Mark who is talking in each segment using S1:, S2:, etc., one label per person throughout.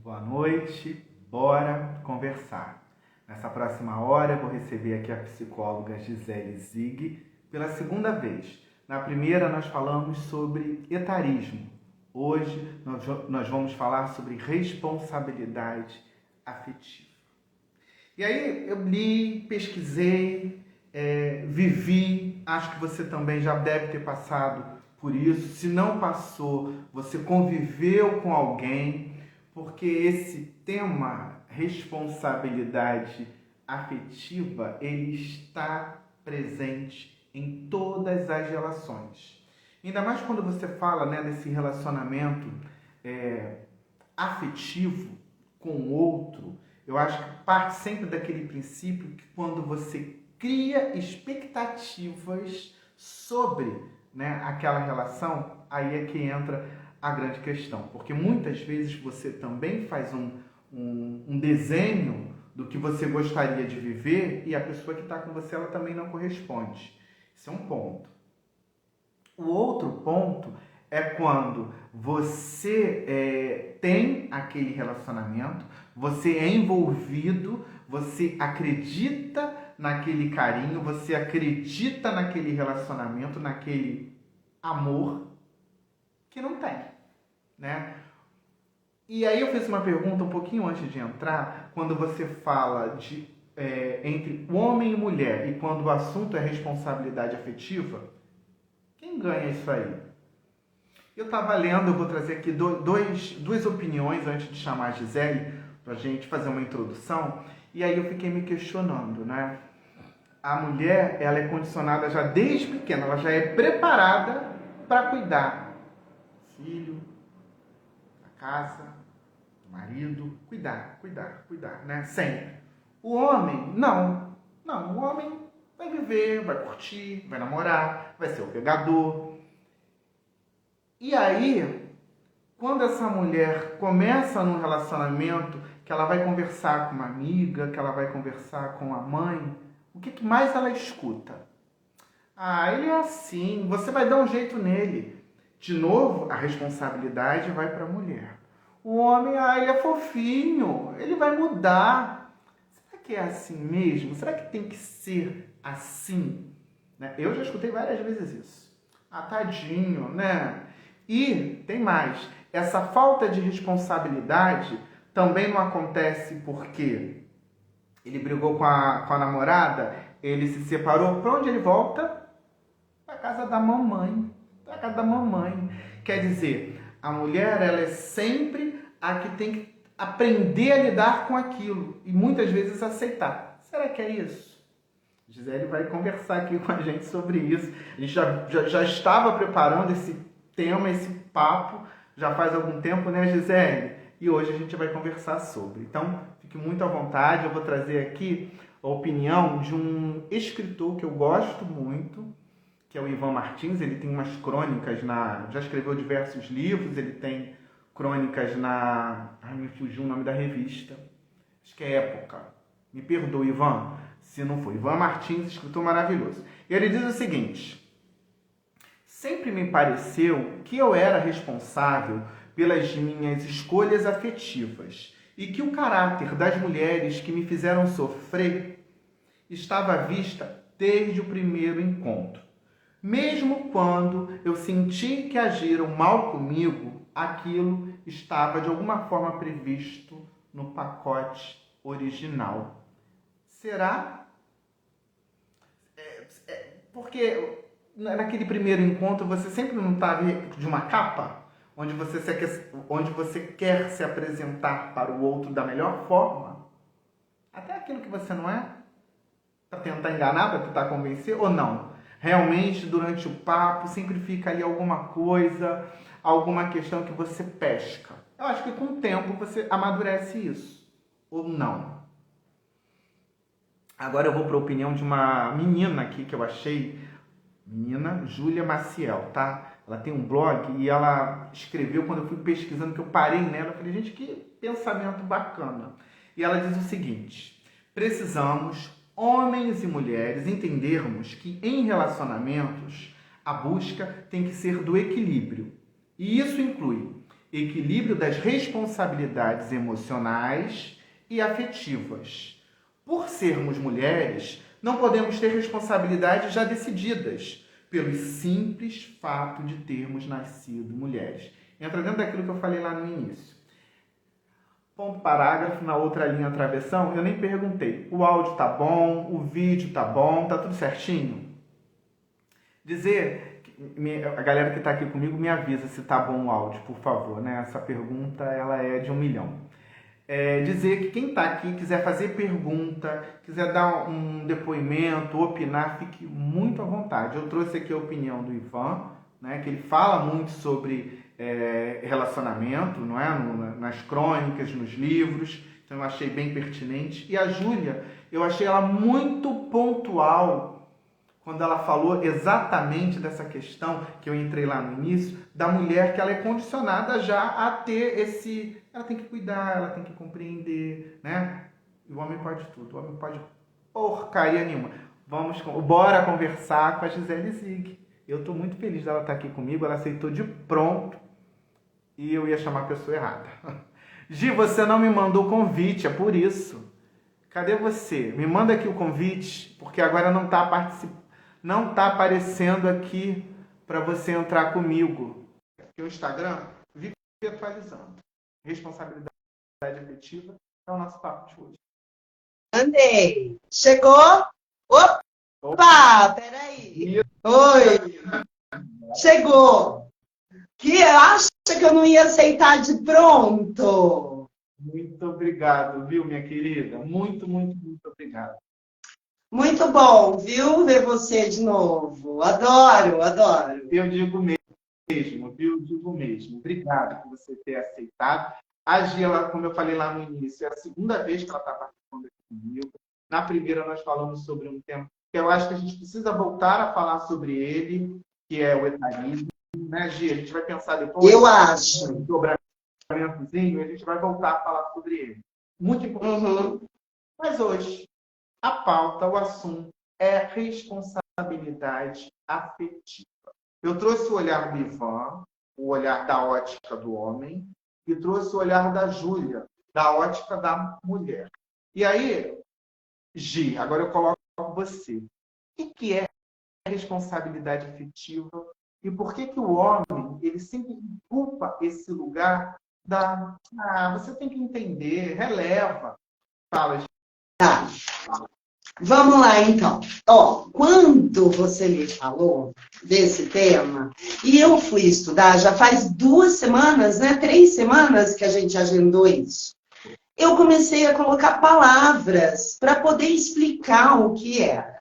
S1: Boa noite, bora conversar. Nessa próxima hora eu vou receber aqui a psicóloga Gisele Zig pela segunda vez. Na primeira nós falamos sobre etarismo. Hoje nós vamos falar sobre responsabilidade afetiva. E aí eu li, pesquisei, vivi, acho que você também já deve ter passado por isso. Se não passou, você conviveu com alguém, porque esse tema, responsabilidade afetiva, ele está presente em todas as relações. Ainda mais quando você fala, desse relacionamento afetivo com o outro. Eu acho que parte sempre daquele princípio que quando você cria expectativas sobre aquela relação, aí é que entra a grande questão. Porque muitas vezes você também faz um desenho do que você gostaria de viver e a pessoa que está com você, ela também não corresponde. Isso é um ponto. O outro ponto é quando você tem aquele relacionamento, você é envolvido, você acredita naquele carinho, você acredita naquele relacionamento, naquele amor que não tem, E aí eu fiz uma pergunta um pouquinho antes de entrar, quando você fala de entre homem e mulher e quando o assunto é responsabilidade afetiva, quem ganha isso aí? Eu estava lendo, eu vou trazer aqui duas opiniões antes de chamar a Gisele, para a gente fazer uma introdução, e aí eu fiquei me questionando, A mulher, ela é condicionada já desde pequena, ela já é preparada para cuidar do filho, da casa, do marido, cuidar, sempre. O homem, não, o homem vai viver, vai curtir, vai namorar, vai ser o pegador. E aí, quando essa mulher começa num relacionamento, que ela vai conversar com uma amiga, que ela vai conversar com a mãe, o que mais ela escuta? Ele é assim, você vai dar um jeito nele. De novo, a responsabilidade vai para a mulher. O homem, ele é fofinho, ele vai mudar. Será que é assim mesmo? Será que tem que ser assim? Eu já escutei várias vezes isso. Tadinho, E tem mais. Essa falta de responsabilidade também não acontece porque ele brigou com a namorada, ele se separou. Para onde ele volta? Para casa da mamãe. Quer dizer, a mulher, ela é sempre a que tem que aprender a lidar com aquilo e muitas vezes aceitar. Será que é isso? Gisele vai conversar aqui com a gente sobre isso. A gente já estava preparando esse tema, esse papo, já faz algum tempo, Gisele? E hoje a gente vai conversar sobre. Então, fique muito à vontade. Eu vou trazer aqui a opinião de um escritor que eu gosto muito, que é o Ivan Martins. Ele tem umas crônicas já escreveu diversos livros, ele tem crônicas me fugiu o nome da revista. Acho que é Época. Me perdoe, Ivan, se não foi. Ivan Martins, escritor maravilhoso. E ele diz o seguinte: sempre me pareceu que eu era responsável pelas minhas escolhas afetivas e que o caráter das mulheres que me fizeram sofrer estava à vista desde o primeiro encontro. Mesmo quando eu senti que agiram mal comigo, aquilo estava de alguma forma previsto no pacote original. Será? Porque naquele primeiro encontro você sempre não está de uma capa, onde você quer se apresentar para o outro da melhor forma, até aquilo que você não é, para tentar enganar, para tentar convencer, ou não? Realmente, durante o papo, sempre fica ali alguma coisa, alguma questão que você pesca. Eu acho que com o tempo você amadurece isso, ou não? Agora eu vou para a opinião de uma menina aqui que eu achei, menina Júlia Maciel, tá? Ela tem um blog e ela escreveu, quando eu fui pesquisando, que eu parei nela, eu falei, gente, que pensamento bacana. E ela diz o seguinte: precisamos, homens e mulheres, entendermos que em relacionamentos a busca tem que ser do equilíbrio. E isso inclui equilíbrio das responsabilidades emocionais e afetivas. Por sermos mulheres, não podemos ter responsabilidades já decididas, pelo simples fato de termos nascido mulheres. Entra dentro daquilo que eu falei lá no início. Ponto parágrafo, na outra linha travessão, eu nem perguntei. O áudio tá bom, o vídeo tá bom, tá tudo certinho? Dizer, a galera que tá aqui comigo me avisa se tá bom o áudio, por favor, né? Essa pergunta, ela é de 1 milhão. Dizer que quem tá aqui, quiser fazer pergunta, quiser dar um depoimento, opinar, fique muito à vontade. Eu trouxe aqui a opinião do Ivan, né? Que ele fala muito sobre relacionamento, não é? Nas crônicas, nos livros, então eu achei bem pertinente. E a Júlia, eu achei ela muito pontual quando ela falou exatamente dessa questão que eu entrei lá no início, da mulher que ela é condicionada já a ter esse... Ela tem que cuidar, ela tem que compreender, né? E o homem pode tudo, o homem pode porcaria nenhuma. Bora conversar com a Gisele Zig. Eu estou muito feliz dela estar aqui comigo, ela aceitou de pronto e eu ia chamar a pessoa errada. Gi, você não me mandou o convite, é por isso. Cadê você? Me manda aqui o convite, porque agora não está aparecendo aqui para você entrar comigo. Porque o Instagram vive atualizando. Responsabilidade afetiva é o nosso papo de hoje.
S2: Andei. Chegou? Opa, peraí. Oi. Chegou. Que acha que eu não ia aceitar de pronto?
S1: Muito obrigado, viu, minha querida? Muito, muito, muito obrigado.
S2: Muito bom, viu, ver você de novo. Adoro, adoro.
S1: Eu digo mesmo, viu? Digo mesmo. Obrigado por você ter aceitado. A Gia, como eu falei lá no início, é a segunda vez que ela está participando aqui comigo. Na primeira, nós falamos sobre um tema que eu acho que a gente precisa voltar a falar sobre ele, que é o etarismo. Né, Gia? A gente vai pensar depois.
S2: Eu acho.
S1: Dobramentozinho, a gente vai voltar a falar sobre ele. Muito importante.
S2: Uhum.
S1: Mas hoje, a pauta, o assunto é responsabilidade afetiva. Eu trouxe o olhar do Ivan, o olhar da ótica do homem, e trouxe o olhar da Júlia, da ótica da mulher. E aí, Gi, agora eu coloco você. O que é responsabilidade afetiva? E por que o homem, ele sempre ocupa esse lugar da... você tem que entender, releva. Fala, Gi.
S2: Tá. Vamos lá, então. Quando você me falou desse tema, e eu fui estudar, já faz 2 semanas, né? 3 semanas que a gente agendou isso. Eu comecei a colocar palavras para poder explicar o que era.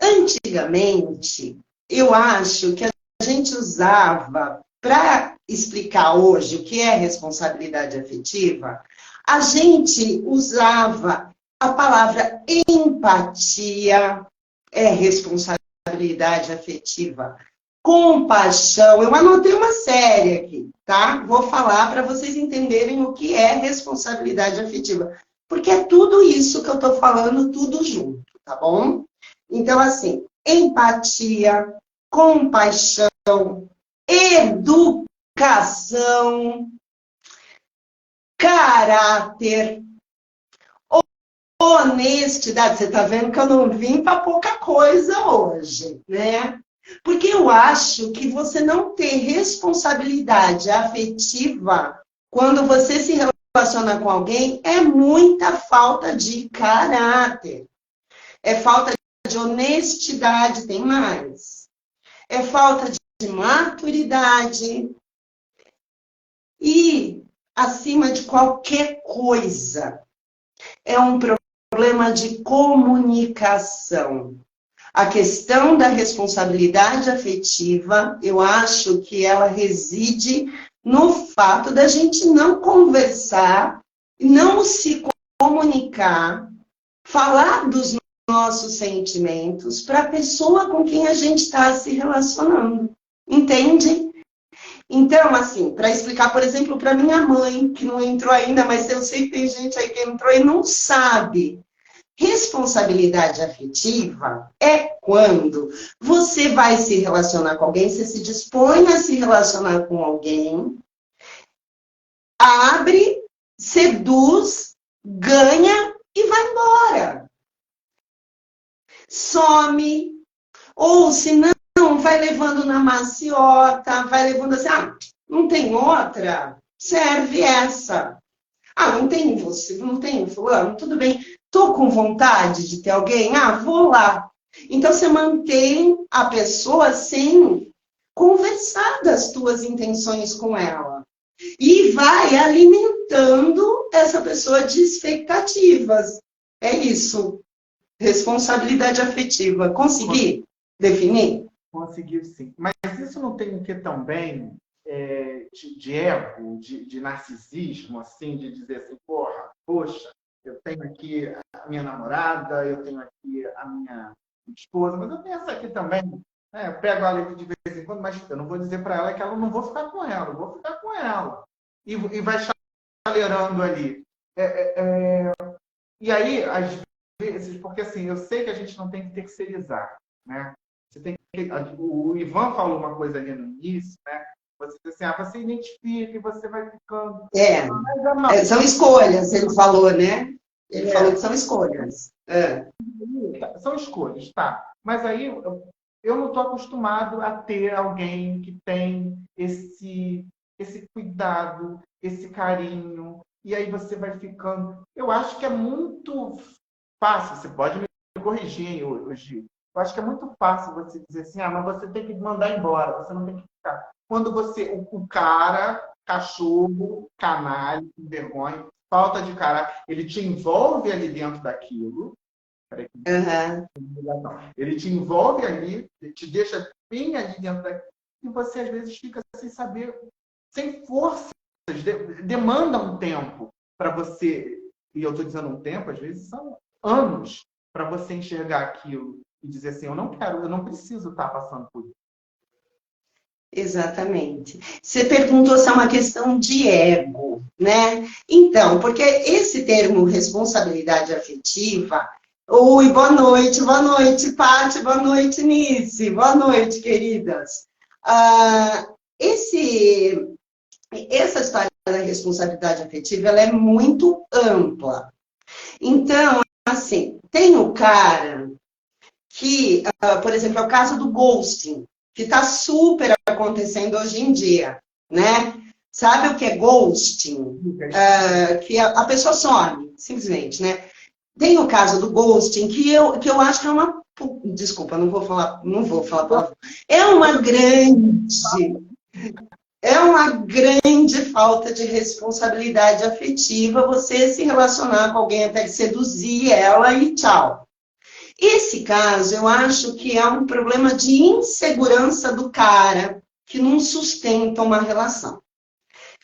S2: Antigamente, eu acho que a gente usava, para explicar hoje o que é responsabilidade afetiva, a gente usava a palavra empatia, é responsabilidade afetiva, compaixão. Eu anotei uma série aqui, tá? Vou falar para vocês entenderem o que é responsabilidade afetiva. Porque é tudo isso que eu estou falando, tudo junto, tá bom? Então, assim, empatia, compaixão, educação, caráter, honestidade. Você está vendo que eu não vim para pouca coisa hoje, né? Porque eu acho que você não ter responsabilidade afetiva quando você se relaciona com alguém é muita falta de caráter. É falta de honestidade, tem mais. É falta de maturidade. E, acima de qualquer coisa, é um problema de comunicação. A questão da responsabilidade afetiva, eu acho que ela reside no fato da gente não conversar, não se comunicar, falar dos nossos sentimentos para a pessoa com quem a gente está se relacionando. Entende? Então, assim, para explicar, por exemplo, para minha mãe, que não entrou ainda, mas eu sei que tem gente aí que entrou e não sabe. Responsabilidade afetiva é quando você vai se relacionar com alguém, você se dispõe a se relacionar com alguém abre, seduz, ganha e vai embora. Some, ou se não, vai levando na maciota, vai levando assim, não tem outra? Serve essa. Não tem você, não tem fulano, tudo bem. Tô com vontade de ter alguém? Vou lá. Então, você mantém a pessoa sem conversar das tuas intenções com ela. E vai alimentando essa pessoa de expectativas. É isso. Responsabilidade afetiva. Consegui definir?
S1: Conseguiu sim. Mas isso não tem o que também de ego, de narcisismo, assim, de dizer assim, poxa, eu tenho aqui a minha namorada, eu tenho aqui a minha esposa, mas eu tenho essa aqui também. Eu pego ela ali de vez em quando, mas eu não vou dizer para ela que eu não vou ficar com ela, eu vou ficar com ela. E vai chalerando ali. E aí, às vezes, porque assim, eu sei que a gente não tem que terceirizar, né? Você tem que, o Ivan falou uma coisa ali no início, né? Você diz assim, você identifica e você vai ficando.
S2: São escolhas, ele falou, né? Ele falou que são escolhas.
S1: São escolhas, tá. Mas aí eu não estou acostumado a ter alguém que tem esse cuidado, esse carinho. E aí você vai ficando. Eu acho que é muito fácil, você pode me corrigir hoje. Eu acho que é muito fácil você dizer assim, mas você tem que mandar embora, você não tem que ficar. Quando você, o cara, cachorro, canalha, com vergonha, falta de caráter, ele te envolve ali dentro daquilo. Ele te envolve ali, ele te deixa bem ali dentro daquilo, e você às vezes fica sem saber, sem forças, demanda um tempo para você, e eu estou dizendo um tempo, às vezes são anos, para você enxergar aquilo e dizer assim, eu não quero, eu não preciso estar passando por isso.
S2: Exatamente. Você perguntou se é uma questão de ego, né? Então, porque esse termo responsabilidade afetiva. Oi, boa noite, Paty, boa noite, Nice, boa noite, queridas. Essa história da responsabilidade afetiva, ela é muito ampla. Então, assim, tem o cara que, por exemplo, é o caso do ghosting, que está super acontecendo hoje em dia, né? Sabe o que é ghosting? Que a pessoa some, simplesmente, né? Tem o caso do ghosting, que eu acho que é uma... Desculpa, não vou falar palavrão. É uma grande falta de responsabilidade afetiva você se relacionar com alguém até seduzir ela e tchau. Esse caso, eu acho que é um problema de insegurança do cara que não sustenta uma relação.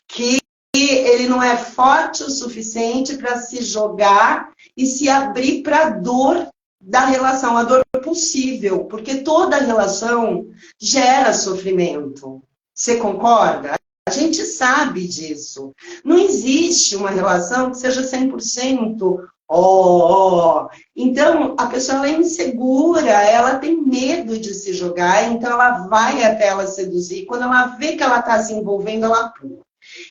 S2: Que ele não é forte o suficiente para se jogar e se abrir para a dor da relação, a dor possível, porque toda relação gera sofrimento. Você concorda? A gente sabe disso. Não existe uma relação que seja 100% Então, a pessoa ela é insegura, ela tem medo de se jogar, então ela vai até ela seduzir. Quando ela vê que ela está se envolvendo, ela pula.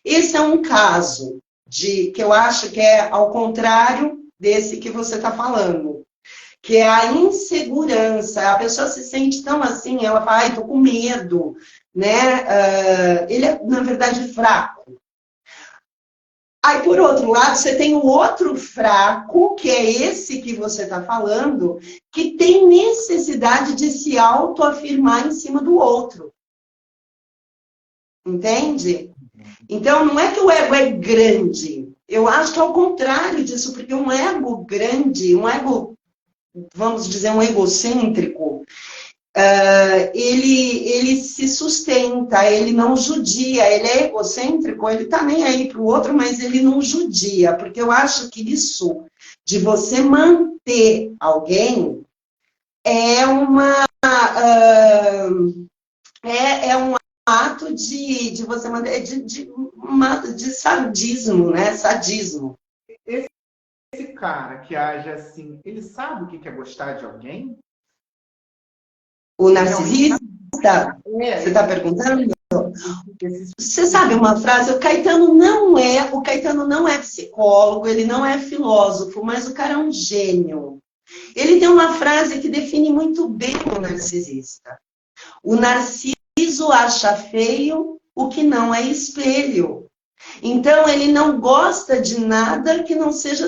S2: Esse é um caso que eu acho que é ao contrário desse que você está falando, que é a insegurança. A pessoa se sente tão assim, ela fala, estou com medo, né? Ele é, na verdade, fraco. Aí, por outro lado, você tem o outro fraco, que é esse que você está falando, que tem necessidade de se autoafirmar em cima do outro. Entende? Então, não é que o ego é grande. Eu acho que é o contrário disso, porque um ego grande, um ego, vamos dizer, um egocêntrico, ele se sustenta, ele não judia, ele é egocêntrico, ele tá nem aí para o outro, mas ele não judia, porque eu acho que isso de você manter alguém é um ato de você manter, de sadismo, né? Sadismo.
S1: Esse cara que age assim, ele sabe o que é gostar de alguém?
S2: O narcisista? Você está perguntando? Você sabe uma frase? O Caetano não é psicólogo, ele não é filósofo, mas o cara é um gênio. Ele tem uma frase que define muito bem o narcisista. O narciso acha feio o que não é espelho. Então, ele não gosta de nada que não seja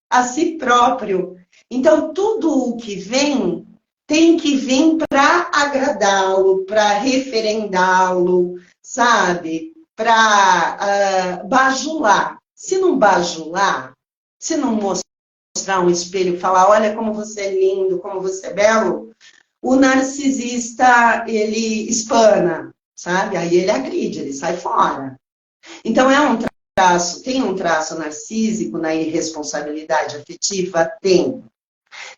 S2: a si próprio. Então, tudo o que vem tem que vir para agradá-lo, para referendá-lo, sabe? Para bajular. Se não bajular, se não mostrar um espelho e falar, olha como você é lindo, como você é belo, o narcisista, ele espana, sabe? Aí ele agride, ele sai fora. Então, tem um traço narcísico na irresponsabilidade afetiva? Tem.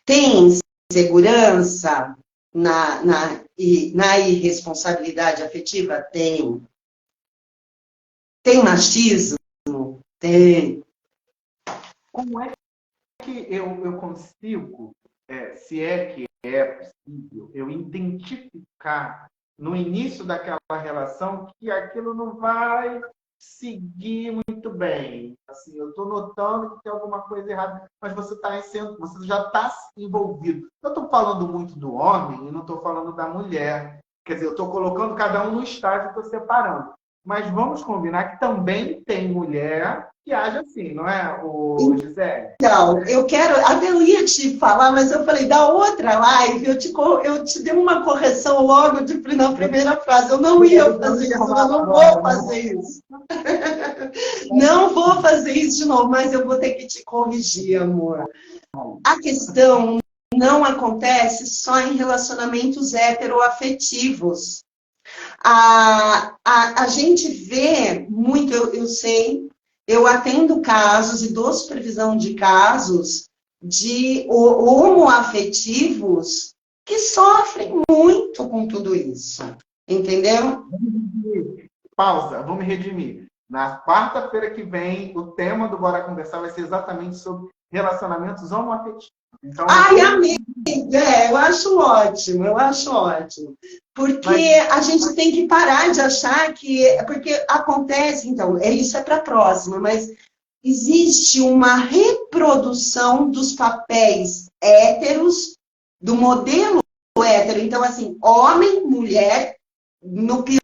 S2: Tem insegurança na irresponsabilidade afetiva? Tem. Tem machismo? Tem.
S1: Como é que eu consigo, se é que é possível, eu identificar no início daquela relação que aquilo não vai seguir muito bem? Assim, eu estou notando que tem alguma coisa errada, mas você já está envolvido. Eu estou falando muito do homem e não estou falando da mulher. Quer dizer, eu estou colocando cada um no estágio, estou separando. Mas vamos combinar que também tem mulher que age assim, não é, Gisele?
S2: Então, até eu ia te falar, mas eu falei, da outra live, eu te dei uma correção logo na primeira frase. Eu não ia fazer isso, eu não vou fazer isso. Não vou fazer isso de novo, mas eu vou ter que te corrigir, amor. A questão não acontece só em relacionamentos heteroafetivos. A gente vê muito, eu sei, eu atendo casos e dou supervisão de casos de homoafetivos que sofrem muito com tudo isso. Entendeu?
S1: Pausa, vou me redimir. Na quarta-feira que vem, o tema do Bora Conversar vai ser exatamente sobre relacionamentos homoafetivos. Então,
S2: ai, amiga, eu acho ótimo, Porque a gente tem que parar de achar que... Porque acontece, então, isso é para a próxima, mas existe uma reprodução dos papéis héteros, do modelo hétero. Então, assim, homem, mulher, no pior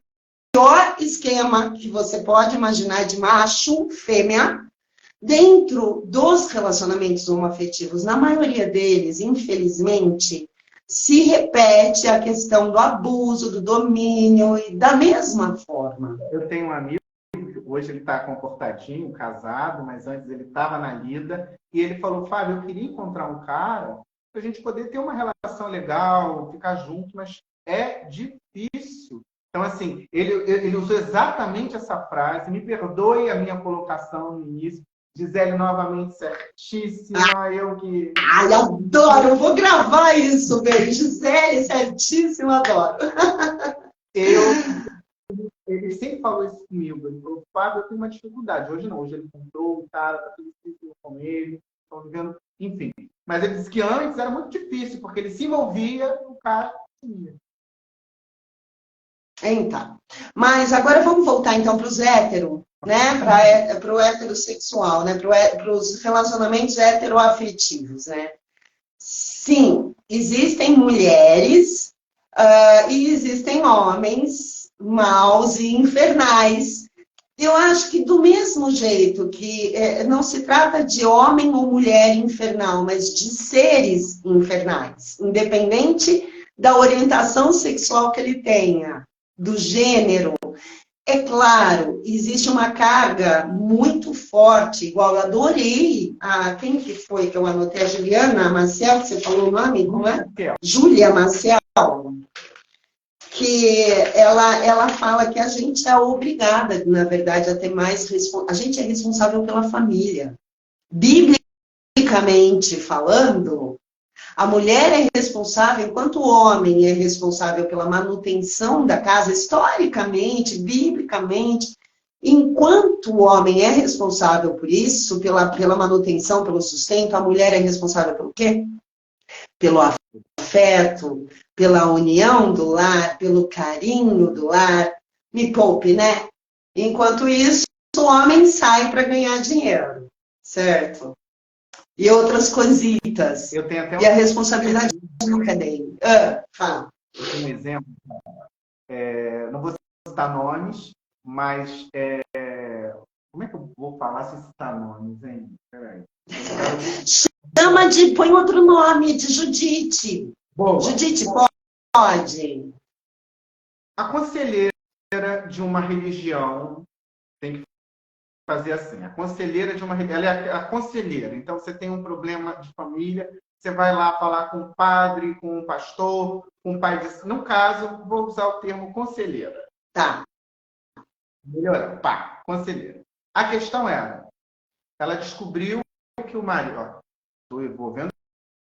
S2: esquema que você pode imaginar de macho, fêmea, dentro dos relacionamentos homoafetivos, na maioria deles, infelizmente, se repete a questão do abuso, do domínio, e da mesma forma.
S1: Eu tenho um amigo, hoje ele está comportadinho, casado, mas antes ele estava na lida, e ele falou, Fábio, eu queria encontrar um cara para a gente poder ter uma relação legal, ficar junto, mas é difícil. Então, assim, ele usou exatamente essa frase, me perdoe a minha colocação no início, Gisele novamente certíssima,
S2: Ai, adoro! Eu vou gravar isso, bem. Gisele certíssima, adoro.
S1: Ele sempre falou isso comigo. Ele falou, Fábio, eu tenho uma dificuldade. Hoje não, hoje ele comprou o cara, tá tudo difícil com ele, estão vivendo, enfim. Mas ele disse que antes era muito difícil, porque ele se envolvia e o cara sumia.
S2: Então, mas agora vamos voltar então para os héteros, né? Para o heterossexual, né? Para os relacionamentos heteroafetivos, né? Sim, existem mulheres e existem homens maus e infernais. Eu acho que do mesmo jeito que não se trata de homem ou mulher infernal, mas de seres infernais, independente da orientação sexual que ele tenha, do gênero. É claro, existe uma carga muito forte, igual eu adorei quem que foi que eu anotei? A Juliana Maciel, que você falou o nome, como é? Júlia Maciel, que ela fala que a gente é obrigada, na verdade, a ter mais a gente é responsável pela família. Biblicamente falando, a mulher é responsável, enquanto o homem é responsável pela manutenção da casa, historicamente, biblicamente, enquanto o homem é responsável por isso, pela manutenção, pelo sustento, a mulher é responsável pelo quê? Pelo afeto, pela união do lar, pelo carinho do lar. me poupe, né? Enquanto isso, o homem sai para ganhar dinheiro, certo? E outras coisitas.
S1: Eu tenho até
S2: E a responsabilidade nunca é dele. Fala.
S1: um exemplo, não vou citar nomes, mas como é que eu vou falar sem citar nomes, hein? Peraí.
S2: Põe outro nome, de Judite.
S1: Boa.
S2: Judite, pode.
S1: A conselheira de uma religião tem que fazer assim. A conselheira de uma religião, ela é a conselheira. Então, você tem um problema de família, você vai lá falar com o padre, com o pastor, com o pai de... No caso, vou usar o termo conselheira.
S2: Tá.
S1: Melhorando. Pá, conselheira. A questão era, ela descobriu que o marido... Estou envolvendo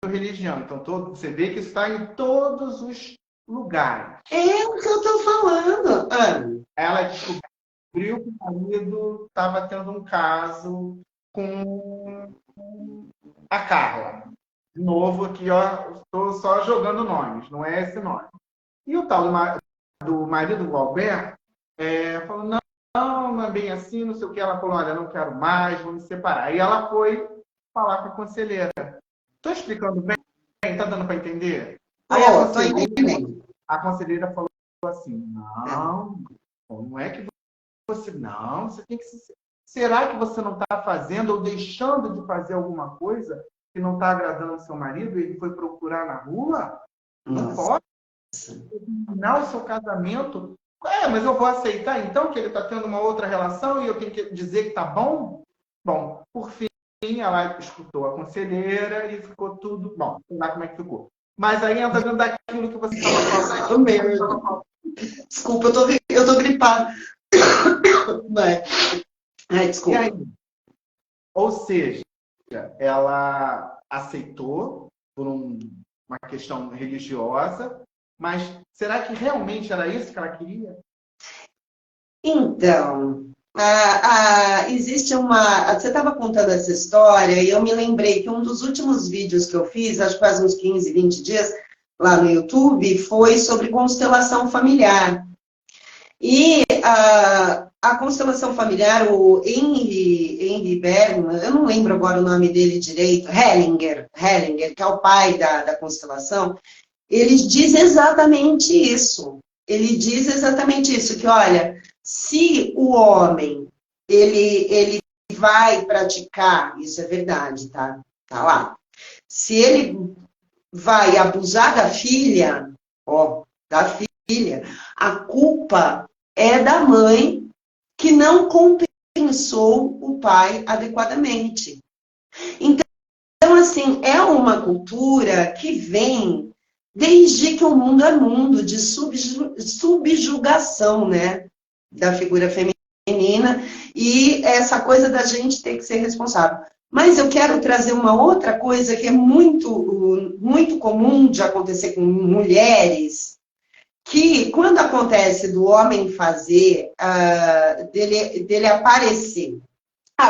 S1: religião, então você vê que está em todos os lugares.
S2: É o que eu estou falando.
S1: Ela descobriu que o marido estava tendo um caso com a Carla. De novo, aqui, ó, estou só jogando nomes, não é esse nome. E o tal do marido do Alberto falou, não é bem assim, não sei o que. Ela falou, olha, não quero mais, vamos nos separar. E ela foi falar com a conselheira. Estou explicando bem? Está dando para entender? Aí a conselheira falou assim, não é que você... Não, você tem que... Será que você não está fazendo ou deixando de fazer alguma coisa que não está agradando o seu marido e ele foi procurar na rua? Não pode terminar o seu casamento. Mas eu vou aceitar então que ele está tendo uma outra relação e eu tenho que dizer que está bom? Bom, por fim, ela escutou a conselheira e ficou tudo... Bom, não sei como é que ficou. Mas aí entra dentro daquilo que você estava falando.
S2: Desculpa, eu tô gripada. Ai, desculpa.
S1: Aí, ou seja, ela aceitou por uma questão religiosa, mas será que realmente era isso que ela queria?
S2: Então, existe uma... Você estava contando essa história e eu me lembrei que um dos últimos vídeos que eu fiz, acho que faz uns 15, 20 dias, lá no YouTube, foi sobre constelação familiar. E a constelação familiar, o Henry Bergman, eu não lembro agora o nome dele direito, Hellinger, que é o pai da constelação, ele diz exatamente isso. Ele diz exatamente isso, que olha, se o homem, ele vai praticar, isso é verdade, tá lá. Se ele vai abusar da filha, a culpa é da mãe que não compensou o pai adequadamente. Então, assim, é uma cultura que vem desde que o mundo é mundo, de subjugação, né, da figura feminina, e essa coisa da gente ter que ser responsável. Mas eu quero trazer uma outra coisa que é muito, muito comum de acontecer com mulheres, que quando acontece do homem fazer, dele aparecer.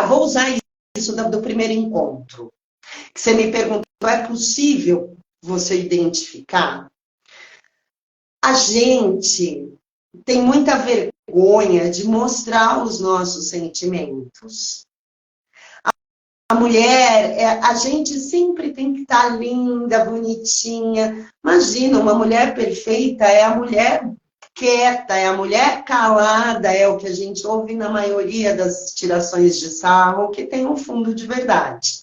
S2: Vou usar isso do primeiro encontro. Que você me perguntou, é possível você identificar? A gente tem muita vergonha de mostrar os nossos sentimentos. A mulher, a gente sempre tem que estar linda, bonitinha. Imagina, uma mulher perfeita é a mulher quieta, é a mulher calada, é o que a gente ouve na maioria das tirações de sarro, que tem um fundo de verdade,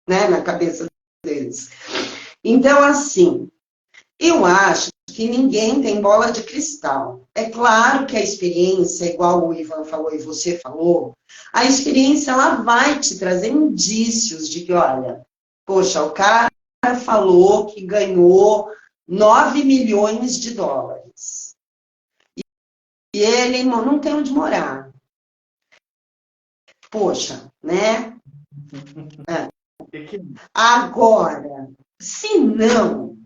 S2: né, na cabeça deles. Então, assim, eu acho que ninguém tem bola de cristal. É claro que a experiência, igual o Ivan falou e você falou, a experiência ela vai te trazer indícios de que, olha, poxa, o cara falou que ganhou 9 milhões de dólares. E ele não tem onde morar. Poxa, né? Agora, se não,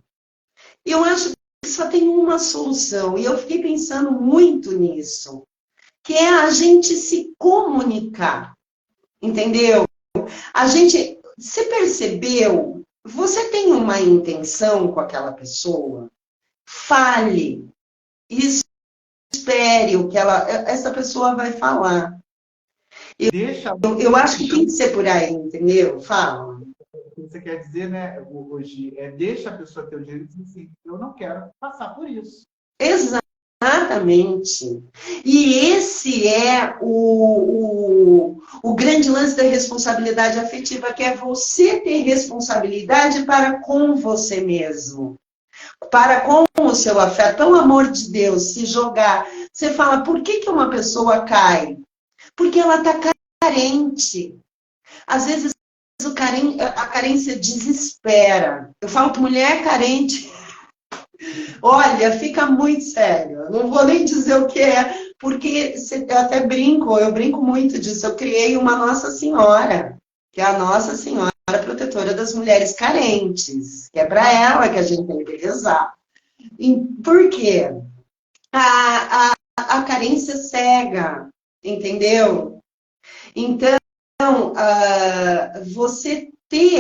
S2: eu acho que só tem uma solução, e eu fiquei pensando muito nisso, que é a gente se comunicar, entendeu? A gente, você percebeu, você tem uma intenção com aquela pessoa? Fale, espere o que essa pessoa vai falar.
S1: Deixa.
S2: Eu acho que tem que ser por aí, entendeu? Fala.
S1: O que você quer dizer, né, hoje, deixa a pessoa ter o direito de dizer assim, eu não quero passar por isso.
S2: Exatamente. E esse é o grande lance da responsabilidade afetiva, que é você ter responsabilidade para com você mesmo, para com o seu afeto. Pelo amor de Deus, se jogar. Você fala, por que que uma pessoa cai? Porque ela está carente. Às vezes a carência desespera. Eu falo que mulher carente, olha, fica muito sério. Eu não vou nem dizer o que é, porque eu até brinco, eu brinco muito disso. Eu criei uma Nossa Senhora, que é a Nossa Senhora protetora das mulheres carentes, que é para ela que a gente tem que rezar. Por quê? A carência cega, entendeu? Então, você ter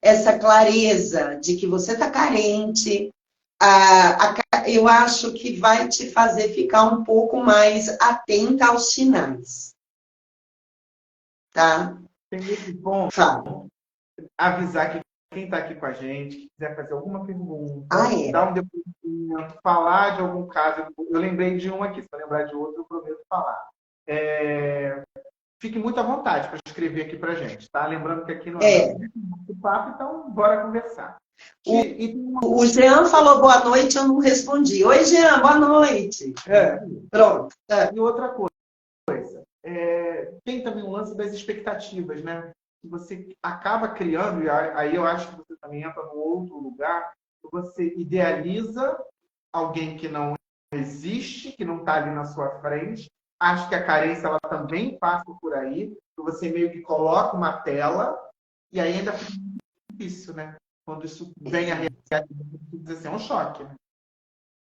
S2: essa clareza de que você está carente, eu acho que vai te fazer ficar um pouco mais atenta aos sinais. Tá?
S1: Tem muito bom
S2: Fala.
S1: avisar que quem está aqui com a gente, que quiser fazer alguma pergunta,
S2: É.
S1: dar um depoimento, falar de algum caso. Eu lembrei de um aqui, se eu lembrar de outro, eu prometo falar. Fique muito à vontade para escrever aqui para a gente, tá? Lembrando que aqui não é muito papo, então bora conversar.
S2: O Jean falou boa noite, eu não respondi. Oi, Jean, boa noite. Pronto.
S1: E outra coisa, tem também o lance das expectativas, né? Que você acaba criando, e aí eu acho que você também entra num outro lugar, que você idealiza alguém que não existe, que não está ali na sua frente. Acho que a carência ela também passa por aí, que você meio que coloca uma tela e aí ainda fica difícil, né? Quando isso vem a realidade, assim, é um choque, né?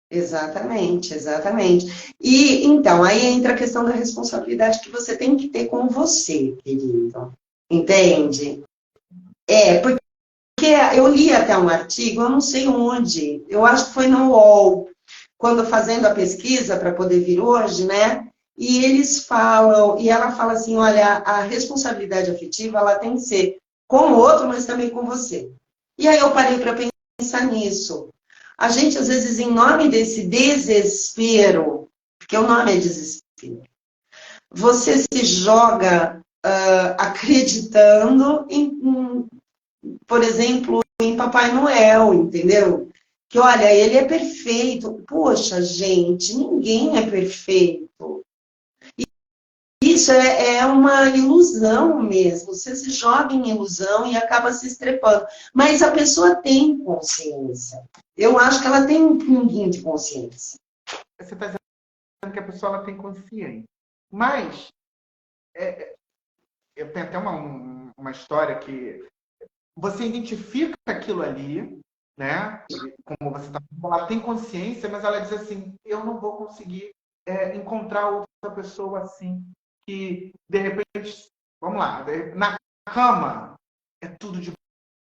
S2: Exatamente, exatamente. E então, aí entra a questão da responsabilidade que você tem que ter com você, querido. Entende? Porque eu li até um artigo, eu não sei onde, eu acho que foi no UOL, quando fazendo a pesquisa para poder vir hoje, né? E eles falam, e ela fala assim, olha, a responsabilidade afetiva, ela tem que ser com o outro, mas também com você. E aí eu parei para pensar nisso. A gente, às vezes, em nome desse desespero, porque o nome é desespero, você se joga acreditando por exemplo, em Papai Noel, entendeu? Que, olha, ele é perfeito. Poxa, gente, ninguém é perfeito. Isso é uma ilusão mesmo. Você se joga em ilusão e acaba se estrepando. Mas a pessoa tem consciência. Eu acho que ela tem um pinguinho de consciência.
S1: Você está dizendo que a pessoa ela tem consciência. Mas, eu tenho até uma história que você identifica aquilo ali, né? Como você está falando, ela tem consciência, mas ela diz assim, eu não vou conseguir encontrar outra pessoa assim, que de repente, vamos lá, na cama é tudo de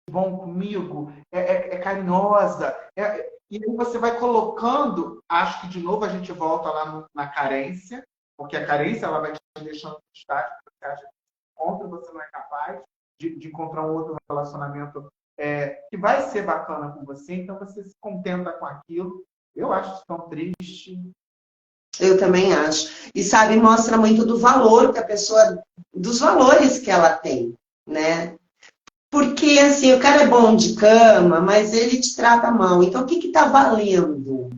S1: bom comigo, é carinhosa, e aí você vai colocando, acho que de novo a gente volta lá na carência, porque a carência ela vai te deixando estático, você acha que contra você não é capaz de encontrar um outro relacionamento que vai ser bacana com você, então você se contenta com aquilo. Eu acho isso tão triste.
S2: Eu também acho. E sabe, mostra muito do valor que a pessoa, dos valores que ela tem, né? Porque, assim, o cara é bom de cama, mas ele te trata mal. Então, o que que tá valendo?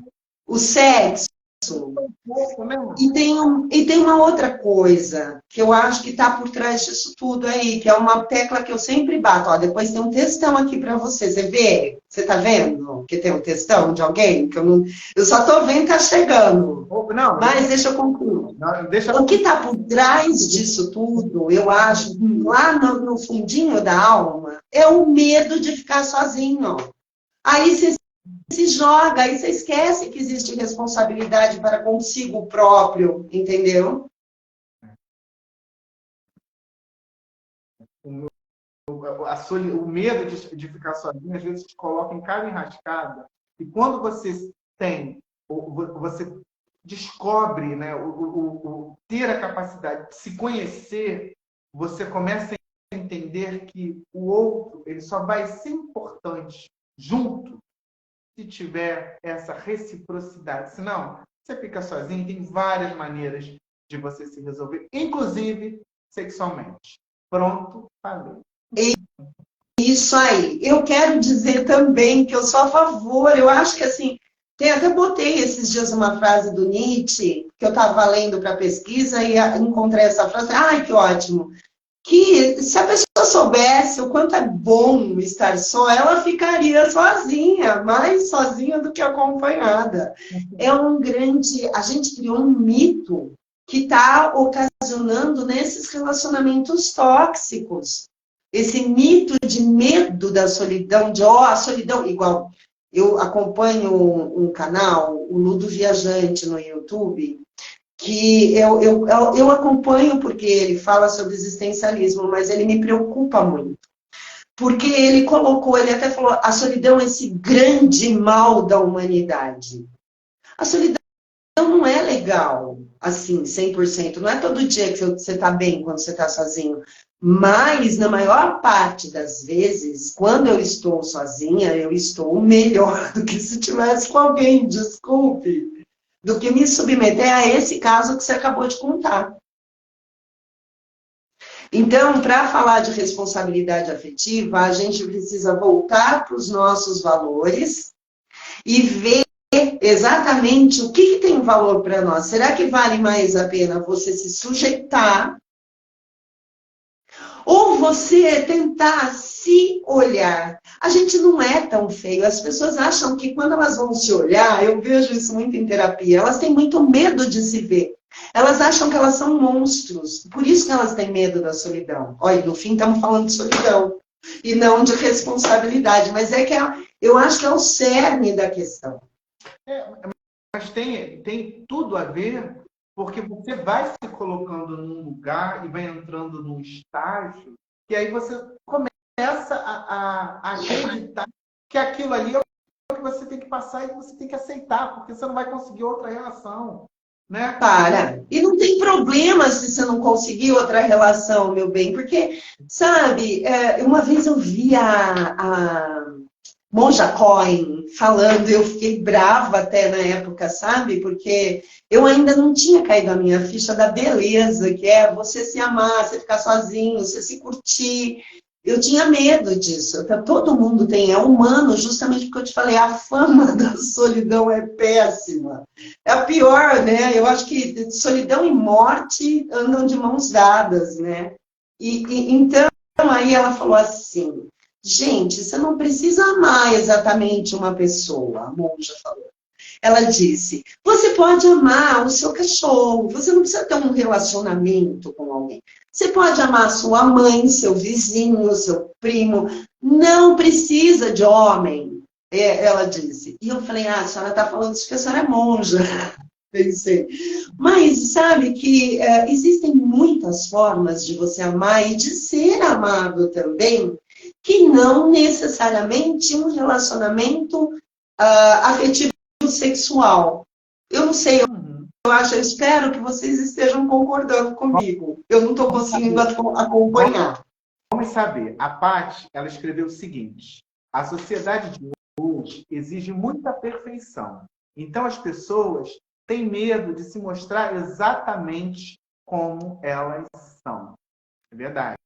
S2: O sexo? E tem uma outra coisa que eu acho que está por trás disso tudo aí, que é uma tecla que eu sempre bato. Ó, depois tem um textão aqui para você. Você vê? Você tá vendo que tem um textão de alguém? Que eu só tô vendo que tá chegando.
S1: Não,
S2: mas deixa eu concluir. O que está por trás disso tudo, eu acho, lá no fundinho da alma, é o medo de ficar sozinho. Aí você se joga, aí você esquece que existe responsabilidade para consigo próprio, entendeu?
S1: O medo de ficar sozinho, às vezes, te coloca em cada enrascada. E quando você tem, você descobre, né, ter a capacidade de se conhecer, você começa a entender que o outro ele só vai ser importante junto se tiver essa reciprocidade. Senão, você fica sozinho, tem várias maneiras de você se resolver, inclusive sexualmente. Pronto, falei.
S2: Isso aí. Eu quero dizer também que eu sou a favor, eu acho que assim, até botei esses dias uma frase do Nietzsche, que eu estava lendo para pesquisa e encontrei essa frase, ai, que ótimo. Que se a pessoa soubesse o quanto é bom estar só, ela ficaria sozinha, mais sozinha do que acompanhada. É um grande. A gente criou um mito que está ocasionando nesses relacionamentos tóxicos. Esse mito de medo da solidão, de a solidão, igual eu acompanho um canal, o Ludo Viajante no YouTube, que eu acompanho porque ele fala sobre existencialismo, mas ele me preocupa muito. Porque ele colocou, ele até falou, a solidão é esse grande mal da humanidade. A solidão não é legal, assim, 100%. Não é todo dia que você está bem quando você está sozinho. Mas, na maior parte das vezes, quando eu estou sozinha, eu estou melhor do que se tivesse com alguém, desculpe, do que me submeter a esse caso que você acabou de contar. Então, para falar de responsabilidade afetiva, a gente precisa voltar para os nossos valores e ver exatamente o que tem valor para nós. Será que vale mais a pena você se sujeitar ou você tentar se olhar? A gente não é tão feio. As pessoas acham que quando elas vão se olhar, eu vejo isso muito em terapia, elas têm muito medo de se ver. Elas acham que elas são monstros. Por isso que elas têm medo da solidão. Olha, no fim estamos falando de solidão e não de responsabilidade. Mas é que eu acho que é o cerne da questão.
S1: Mas tem tudo a ver, porque você vai se colocando num lugar e vai entrando num estágio, que aí você começa a acreditar que aquilo ali é o que você tem que passar e que você tem que aceitar, porque você não vai conseguir outra relação. Né?
S2: Para. E não tem problema se você não conseguir outra relação, meu bem, porque, sabe, uma vez eu vi a Monja Coen falando, eu fiquei brava até na época, sabe? Porque eu ainda não tinha caído a minha ficha da beleza, que é você se amar, você ficar sozinho, você se curtir. Eu tinha medo disso. Todo mundo tem, é humano, justamente porque eu te falei, a fama da solidão é péssima. É a pior, né? Eu acho que solidão e morte andam de mãos dadas, né? Então, aí ela falou assim, gente, você não precisa amar exatamente uma pessoa, a monja falou. Ela disse, você pode amar o seu cachorro, você não precisa ter um relacionamento com alguém. Você pode amar sua mãe, seu vizinho, seu primo, não precisa de homem, ela disse. E eu falei, a senhora está falando isso porque a senhora é monja. Pensei. Mas sabe que existem muitas formas de você amar e de ser amado também, que não necessariamente um relacionamento afetivo sexual. Eu não sei, eu espero que vocês estejam concordando comigo. Eu não estou conseguindo acompanhar.
S1: Vamos saber. A Paty, ela escreveu o seguinte: a sociedade de hoje exige muita perfeição. Então as pessoas têm medo de se mostrar exatamente como elas são. É verdade.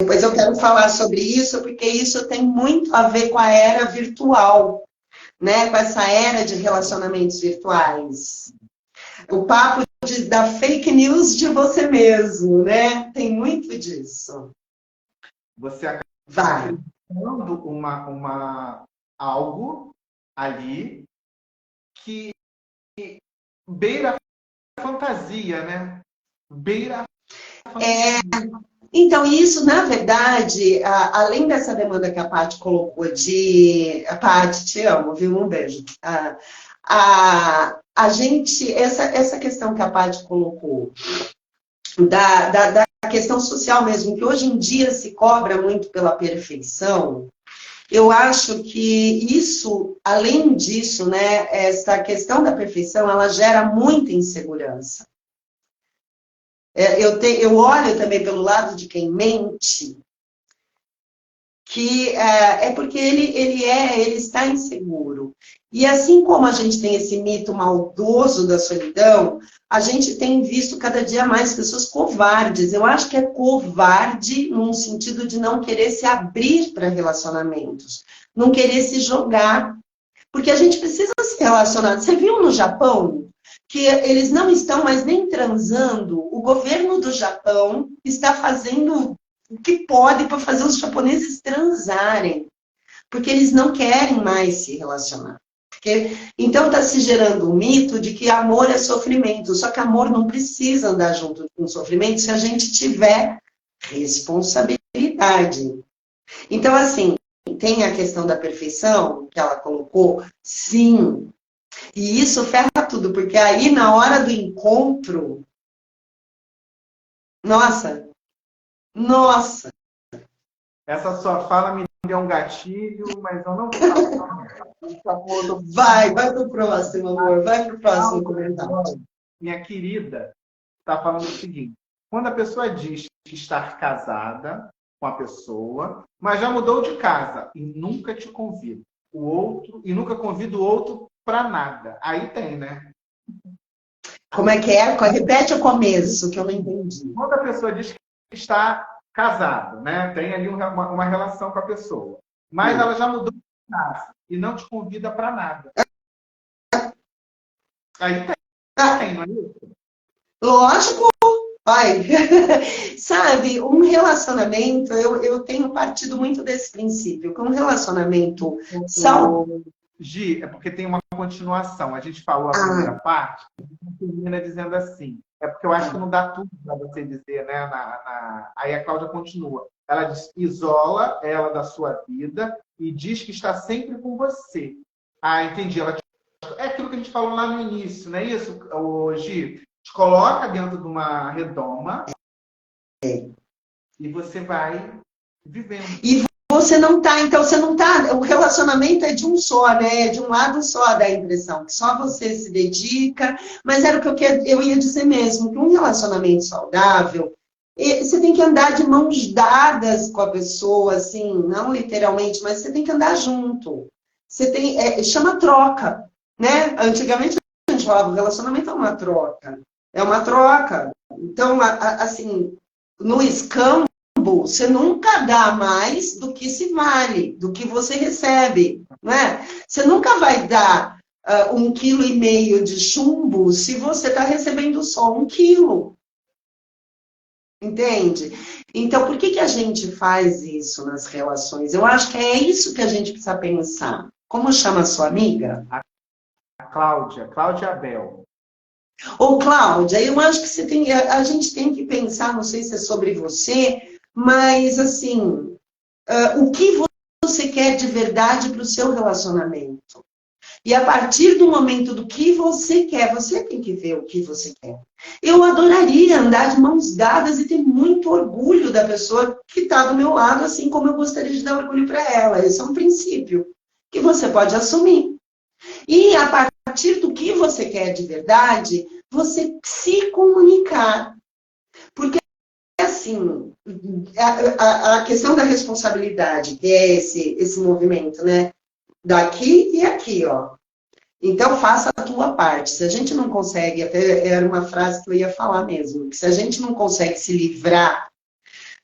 S2: Depois eu quero falar sobre isso, porque isso tem muito a ver com a era virtual, né? Com essa era de relacionamentos virtuais. O papo da fake news de você mesmo, né? Tem muito disso.
S1: Você acaba criando algo ali que beira a fantasia, né? Beira a fantasia.
S2: Então, isso, na verdade, além dessa demanda que a Paty colocou de... A Paty, te amo, viu? Um beijo. A gente, essa questão que a Paty colocou, da questão social mesmo, que hoje em dia se cobra muito pela perfeição, Eu acho que isso, além disso, né, essa questão da perfeição, ela gera muita insegurança. Eu olho também pelo lado de quem mente, que é porque ele está inseguro. E assim como a gente tem esse mito maldoso da solidão, a gente tem visto cada dia mais pessoas covardes. Eu acho que é covarde num sentido de não querer se abrir para relacionamentos, não querer se jogar, porque a gente precisa se relacionar. Você viu no Japão que eles não estão mais nem transando? O governo do Japão está fazendo o que pode para fazer os japoneses transarem, porque eles não querem mais se relacionar. Então está se gerando um mito de que amor é sofrimento, só que amor não precisa andar junto com sofrimento se a gente tiver responsabilidade. Então, assim, tem a questão da perfeição que ela colocou, sim, e isso ferra tudo, porque aí na hora do encontro, nossa, nossa,
S1: Essa sua fala me deu um gatilho, mas eu não vou falar.
S2: vai pro próximo, amor, vai pro próximo comentário.
S1: Minha querida está falando o seguinte: quando a pessoa diz que está casada com a pessoa, mas já mudou de casa e nunca te convida o outro e nunca convida o outro para nada, aí tem, né?
S2: Como é que é? Repete o começo, que eu não entendi.
S1: Quando a pessoa diz que está casada, né? Tem ali uma relação com a pessoa, mas ela já mudou de casa e não te convida para nada. Aí tem, não é isso?
S2: Lógico, vai. Sabe, um relacionamento, eu tenho partido muito desse princípio, que um relacionamento saudável.
S1: Gi, é porque tem uma continuação. A gente falou a primeira parte, e termina dizendo assim. É porque eu acho que não dá tudo para você dizer, né? Aí a Cláudia continua. Ela diz, isola ela da sua vida e diz que está sempre com você. Ah, entendi. É aquilo que a gente falou lá no início, não é isso, Gi? Te coloca dentro de uma redoma e você vai vivendo.
S2: E você não tá, então você não tá, o relacionamento é de um só, né? É de um lado só, dá a impressão, que só você se dedica, mas era o que eu ia dizer mesmo, que um relacionamento saudável, você tem que andar de mãos dadas com a pessoa, assim, não literalmente, mas você tem que andar junto. Você tem, chama troca, né? Antigamente a gente falava, o relacionamento é uma troca. É uma troca. Então, assim, no escambo, você nunca dá mais do que se vale, do que você recebe, não é? Você nunca vai dar 1,5 kg de chumbo se você está recebendo só 1 quilo. Entende? Então, por que a gente faz isso nas relações? Eu acho que é isso que a gente precisa pensar. Como chama a sua amiga?
S1: A Cláudia Abel.
S2: Ô, Cláudia, eu acho que a gente tem que pensar, não sei se é sobre você, mas assim, o que você quer de verdade para o seu relacionamento? E a partir do momento do que você quer, você tem que ver o que você quer. Eu adoraria andar de mãos dadas e ter muito orgulho da pessoa que está do meu lado, assim como eu gostaria de dar orgulho para ela. Esse é um princípio que você pode assumir. E a partir do que você quer de verdade, você se comunicar. Porque, assim, a questão da responsabilidade, que é esse movimento, né? Daqui e aqui, ó. Então, faça a tua parte. Se a gente não consegue, até era uma frase que eu ia falar mesmo, que se a gente não consegue se livrar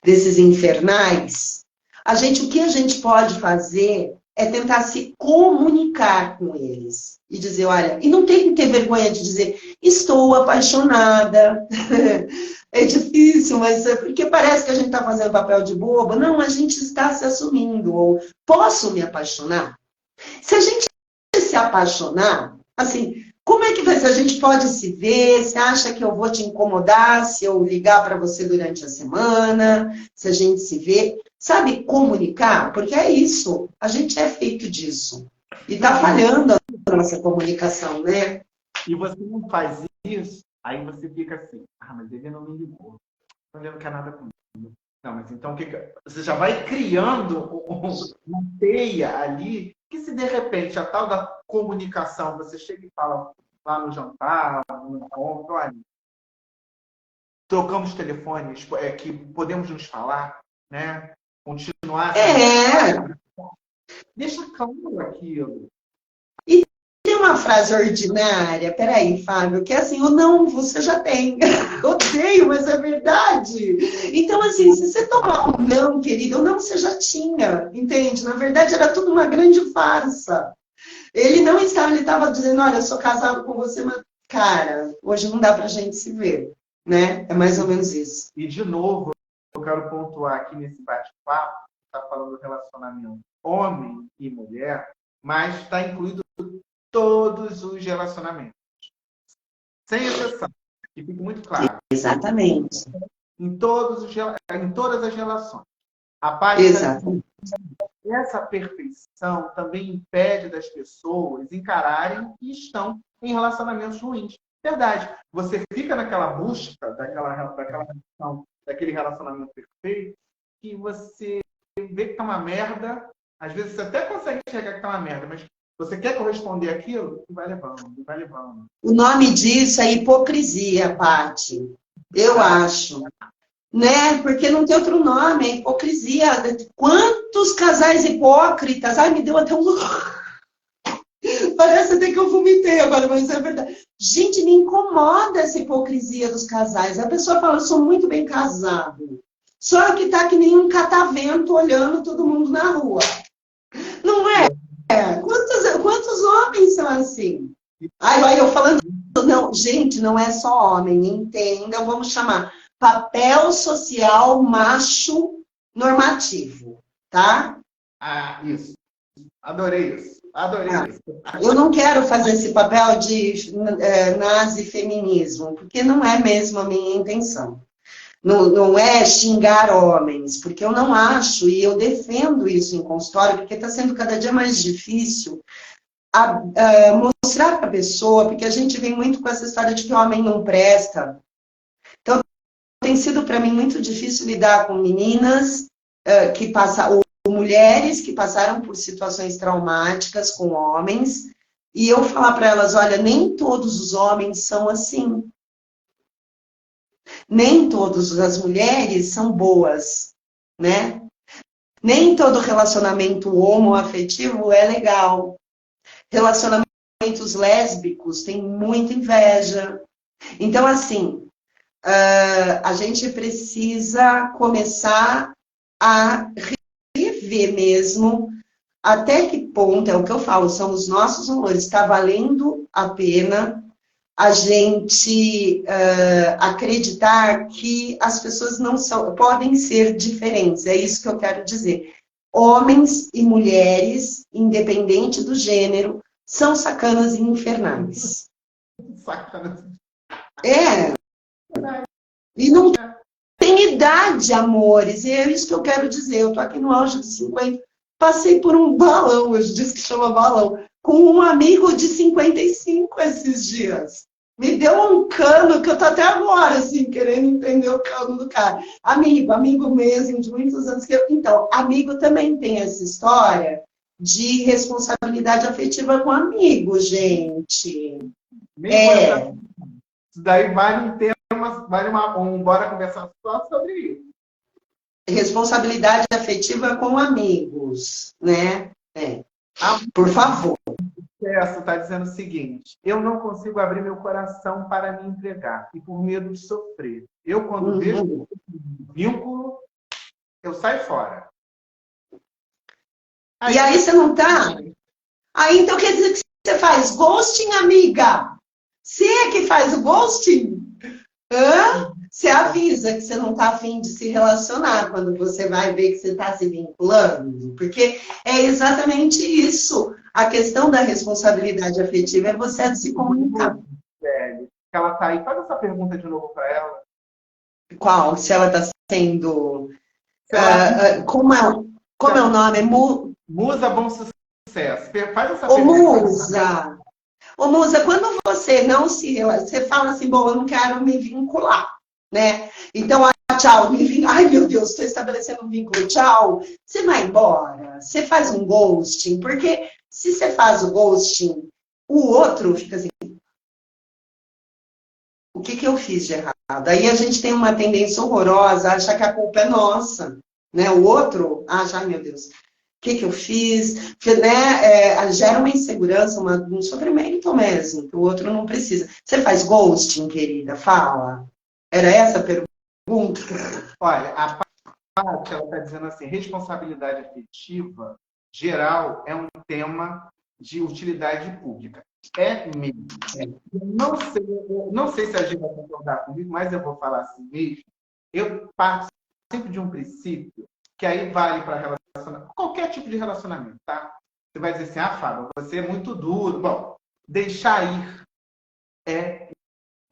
S2: desses infernais, o que a gente pode fazer é tentar se comunicar com eles. E dizer, olha, e não tem que ter vergonha de dizer, estou apaixonada. É difícil, mas porque parece que a gente está fazendo papel de bobo. Não, a gente está se assumindo. Ou, posso me apaixonar? Se a gente se apaixonar, assim, como é que vai ser? A gente pode se ver? Você acha que eu vou te incomodar se eu ligar para você durante a semana? Se a gente se vê? Sabe, comunicar? Porque é isso. A gente é feito disso. E está falhando a nossa comunicação, né?
S1: E você não faz isso, aí você fica assim, mas ele não me ligou. Não quer nada comigo. Não, mas então você já vai criando uma teia ali, que se de repente a tal da comunicação, você chega e fala lá no jantar, no encontro, olha, trocamos telefones, que podemos nos falar, né? Continuar essa
S2: É,
S1: deixa claro aquilo.
S2: e tem uma frase ordinária, peraí, Fábio, que é assim, o não você já tem. Odeio, mas é verdade. Então, assim, se você tomar um não, querido, o não você já tinha, entende? Na verdade, era tudo uma grande farsa. Ele não estava, ele estava dizendo, olha, eu sou casado com você, mas, cara, hoje não dá pra gente se ver, né? É mais ou menos isso.
S1: E, de novo, eu quero pontuar aqui nesse bate-papo, está falando do relacionamento homem e mulher, mas está incluído todos os relacionamentos, sem exceção, que fique muito claro.
S2: Exatamente.
S1: Em todas as relações. A parte
S2: Exatamente.
S1: essa perfeição também impede das pessoas encararem que estão em relacionamentos ruins. Verdade. Você fica naquela busca daquela relação, daquele relacionamento perfeito, que você vê que tá uma merda. Às vezes você até consegue enxergar que tá uma merda, mas você quer corresponder àquilo e vai levando, e vai levando.
S2: O nome disso é hipocrisia, Paty. Eu acho. Né? Porque não tem outro nome, é hipocrisia. Quantos casais hipócritas? Ai, me deu até um. Parece até que eu vomitei agora, mas é verdade. Gente, me incomoda essa hipocrisia dos casais. A pessoa fala, eu sou muito bem casado. Só que tá que nem um catavento olhando todo mundo na rua. Não é? Quantos homens são assim? Ai, eu falando. Não, gente, não é só homem, entenda, vamos chamar papel social macho normativo, tá?
S1: Ah, isso. Adorei isso. Adorei isso.
S2: Eu não quero fazer esse papel de nazi feminismo, porque não é mesmo a minha intenção. Não, não é xingar homens, porque eu não acho, e eu defendo isso em consultório, porque está sendo cada dia mais difícil mostrar para a pessoa, porque a gente vem muito com essa história de que o homem não presta. Então, tem sido para mim muito difícil lidar com meninas que passam, ou mulheres que passaram por situações traumáticas com homens, e eu falar para elas, olha, nem todos os homens são assim. Nem todas as mulheres são boas, né? Nem todo relacionamento homoafetivo é legal. Relacionamentos lésbicos têm muita inveja. Então, assim, a gente precisa começar a rever mesmo até que ponto, é o que eu falo, são os nossos valores. Está valendo a pena a gente acreditar que as pessoas não são, podem ser diferentes. É isso que eu quero dizer. Homens e mulheres, independente do gênero, são sacanas e infernais.
S1: Sacanas.
S2: É. E não tem idade, amores. E é isso que eu quero dizer. Eu tô aqui no auge de 50. Passei por um balão, hoje diz que chama balão, com um amigo de 55 esses dias. Me deu um cano que eu tô até agora, assim, querendo entender o cano do cara. Amigo mesmo, de muitos anos. Então, amigo também tem essa história de responsabilidade afetiva com amigo, gente.
S1: Isso daí vale um tema, bora conversar só sobre isso.
S2: Responsabilidade afetiva com amigos, né? Por favor.
S1: Essa está dizendo o seguinte: eu não consigo abrir meu coração para me entregar e por medo de sofrer. Eu, quando vejo um vínculo, eu saio fora.
S2: E aí você não tá? Aí então quer dizer que você faz ghosting, amiga? Você é que faz o ghosting? Você avisa que você não está afim de se relacionar quando você vai ver que você está se vinculando. Porque é exatamente isso. A questão da responsabilidade afetiva é você se comunicar.
S1: Ela tá aí. Faz essa pergunta de novo para ela.
S2: Qual? Se ela está sendo... como é o nome?
S1: Musa Bom Sucesso. Faz essa
S2: pergunta. Ô, Musa, quando você não se... Você fala assim, bom, eu não quero me vincular, né? Então, a tchau. Ai, meu Deus, estou estabelecendo um vínculo, tchau. Você vai embora, você faz um ghosting, porque se você faz o ghosting, o outro fica assim, o que eu fiz de errado? Aí a gente tem uma tendência horrorosa a achar que a culpa é nossa, né? O outro acha, ai meu Deus, o que eu fiz? Porque, né, gera uma insegurança, um sofrimento mesmo, que o outro não precisa. Você faz ghosting, querida? Fala. Era essa a pergunta?
S1: Olha, a parte, ela está dizendo assim, responsabilidade afetiva geral é um tema de utilidade pública. É mesmo. Não sei se a gente vai concordar comigo, mas eu vou falar assim mesmo. Eu parto sempre de um princípio que aí vale para relacionamento, qualquer tipo de relacionamento, tá? Você vai dizer assim, ah, Fábio, você é muito duro. Bom, deixar ir é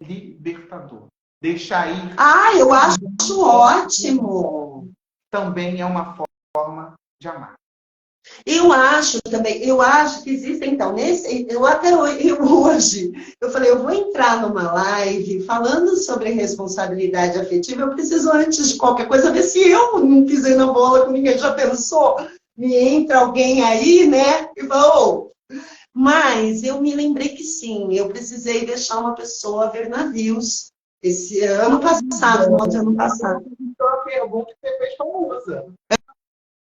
S1: libertador. Deixar ir
S2: Ah, eu acho ótimo.
S1: também é uma forma de amar.
S2: Eu acho também, eu acho que existem, então, eu até hoje, eu falei, eu vou entrar numa live falando sobre responsabilidade afetiva, eu preciso, antes de qualquer coisa, ver se eu não pisei na bola com ninguém, já pensou? Me entra alguém aí, né? E fala, oh. Mas eu me lembrei que sim, eu precisei deixar uma pessoa ver navios esse ano passado, final de ano passado.
S1: Então, a pergunta que você fez famosa.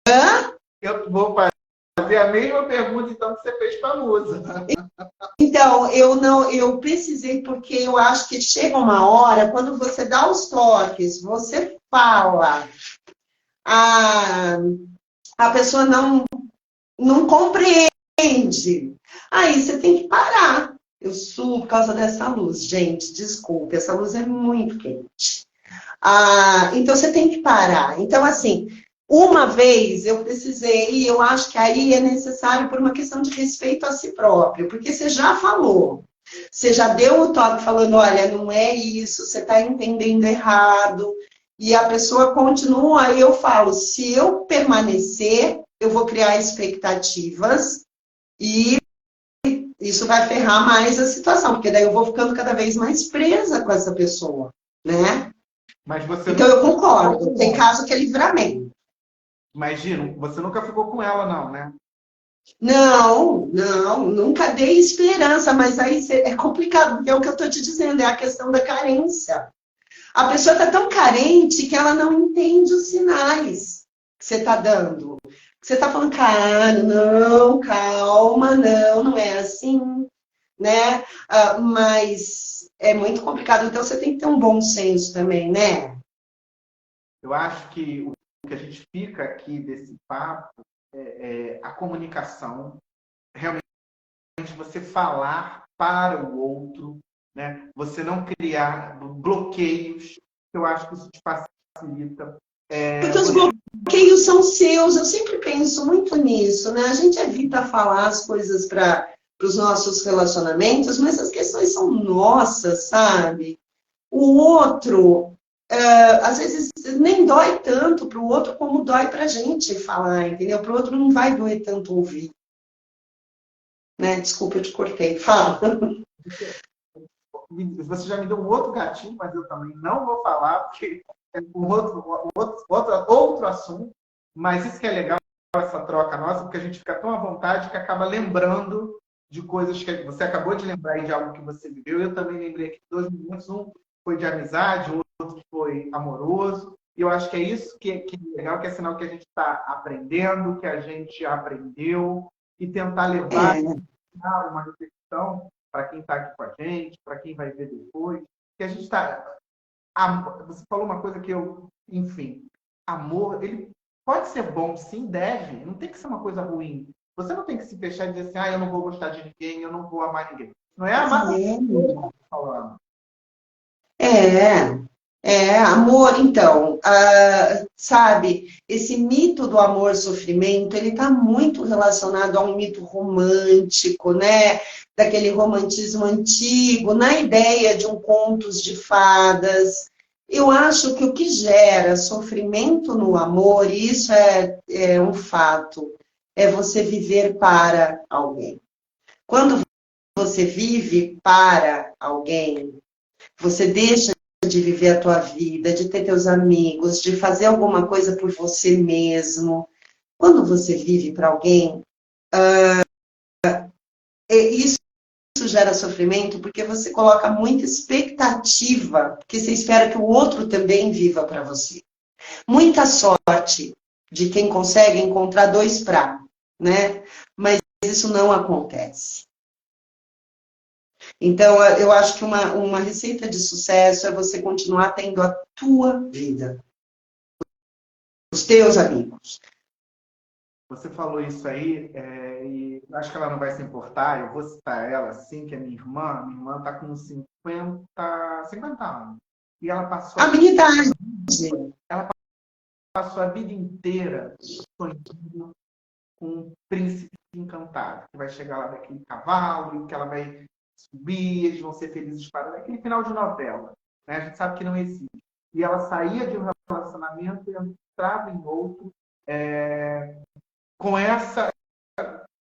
S2: Hã?
S1: Eu vou fazer a mesma pergunta, então, que você fez para a Lusa.
S2: Então, eu precisei, porque eu acho que chega uma hora, quando você dá os toques, você fala, a pessoa não compreende. Aí você tem que parar. Eu suo por causa dessa luz, gente, desculpe, essa luz é muito quente. Então você tem que parar. Então, assim, uma vez eu precisei, e eu acho que aí é necessário por uma questão de respeito a si próprio, porque você já falou, você já deu o toque falando, olha, não é isso, você está entendendo errado, e a pessoa continua, aí eu falo, se eu permanecer, eu vou criar expectativas e isso vai ferrar mais a situação, porque daí eu vou ficando cada vez mais presa com essa pessoa, né?
S1: Mas você
S2: Então eu concordo, tem caso que é livramento.
S1: Mas, Gino, você nunca ficou com ela, não, né?
S2: Não, nunca dei esperança, mas aí é complicado, porque é o que eu estou te dizendo, é a questão da carência. A pessoa está tão carente que ela não entende os sinais que você está dando. Você está falando, cara, não, calma, não é assim, né? Mas é muito complicado, então você tem que ter um bom senso também, né?
S1: Eu acho que o que a gente fica aqui desse papo é a comunicação, realmente você falar para o outro, né? Você não criar bloqueios, eu acho que isso te facilita.
S2: Porque os bloqueios são seus, eu sempre penso muito nisso, né? A gente evita falar as coisas para os nossos relacionamentos, mas as questões são nossas, sabe? O outro, às vezes, nem dói tanto para o outro como dói para a gente falar, entendeu? Para o outro não vai doer tanto ouvir. Né? Desculpa, eu te cortei. Fala.
S1: Você já me deu um outro gatinho, mas eu também não vou falar, porque é um outro assunto. Mas isso que é legal, essa troca nossa, porque a gente fica tão à vontade que acaba lembrando de coisas que você acabou de lembrar aí de algo que você viveu. Eu também lembrei aqui de 2 momentos. Um foi de amizade, o outro foi amoroso. E eu acho que é isso que é legal, que é sinal que a gente está aprendendo, que a gente aprendeu, e tentar levar uma reflexão para quem está aqui com a gente, para quem vai ver depois, que a gente está... Você falou uma coisa que eu... Enfim, amor, ele pode ser bom, sim, deve. Não tem que ser uma coisa ruim. Você não tem que se fechar e dizer assim, eu não vou gostar de ninguém, eu não vou amar ninguém. Não é amar falando.
S2: Amor, então, sabe, esse mito do amor-sofrimento, ele está muito relacionado a um mito romântico, né? Daquele romantismo antigo, na ideia de um contos de fadas. Eu acho que o que gera sofrimento no amor, e isso é um fato, é você viver para alguém. Quando você vive para alguém, você deixa de viver a tua vida, de ter teus amigos, de fazer alguma coisa por você mesmo. Quando você vive para alguém, isso gera sofrimento porque você coloca muita expectativa, porque você espera que o outro também viva para você. Muita sorte de quem consegue encontrar dois pra, né? Mas isso não acontece. Então, eu acho que uma receita de sucesso é você continuar tendo a tua vida, os teus amigos.
S1: Você falou isso aí, e acho que ela não vai se importar, eu vou citar ela, assim, que é minha irmã. Minha irmã está com 50 anos. E ela
S2: A minha idade.
S1: passou a vida inteira sonhando com um príncipe encantado, que vai chegar lá daquele cavalo, e que ela vai subir, eles vão ser felizes para aquele final de novela. Né? A gente sabe que não existe. E ela saía de um relacionamento e entrava em outro,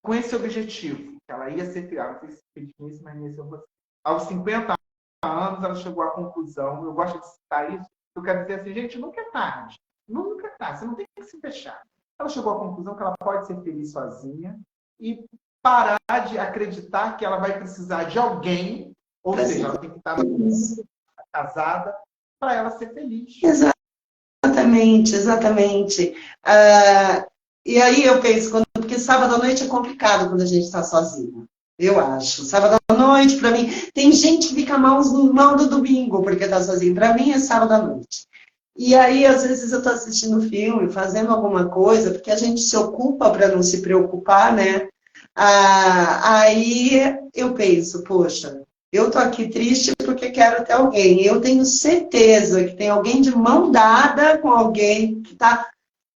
S1: com esse objetivo, que ela ia ser criada. Não sei se fez isso, mas nesse eu vou. Aos 50 anos, ela chegou à conclusão, eu gosto de citar isso, eu quero dizer assim, gente, nunca é tarde. Nunca é tarde, você não tem que se fechar. Ela chegou à conclusão que ela pode ser feliz sozinha e parar de acreditar que ela vai precisar de alguém, ou seja, ela tem que estar casada para ela ser feliz.
S2: Exatamente, exatamente. E aí eu penso, porque sábado à noite é complicado quando a gente está sozinho. Eu acho. Sábado à noite, para mim, tem gente que fica mal do domingo porque está sozinho. Para mim é sábado à noite. E aí, às vezes, eu estou assistindo filme, fazendo alguma coisa, porque a gente se ocupa para não se preocupar, né? Aí eu penso, poxa, eu tô aqui triste porque quero ter alguém. Eu tenho certeza que tem alguém de mão dada com alguém que está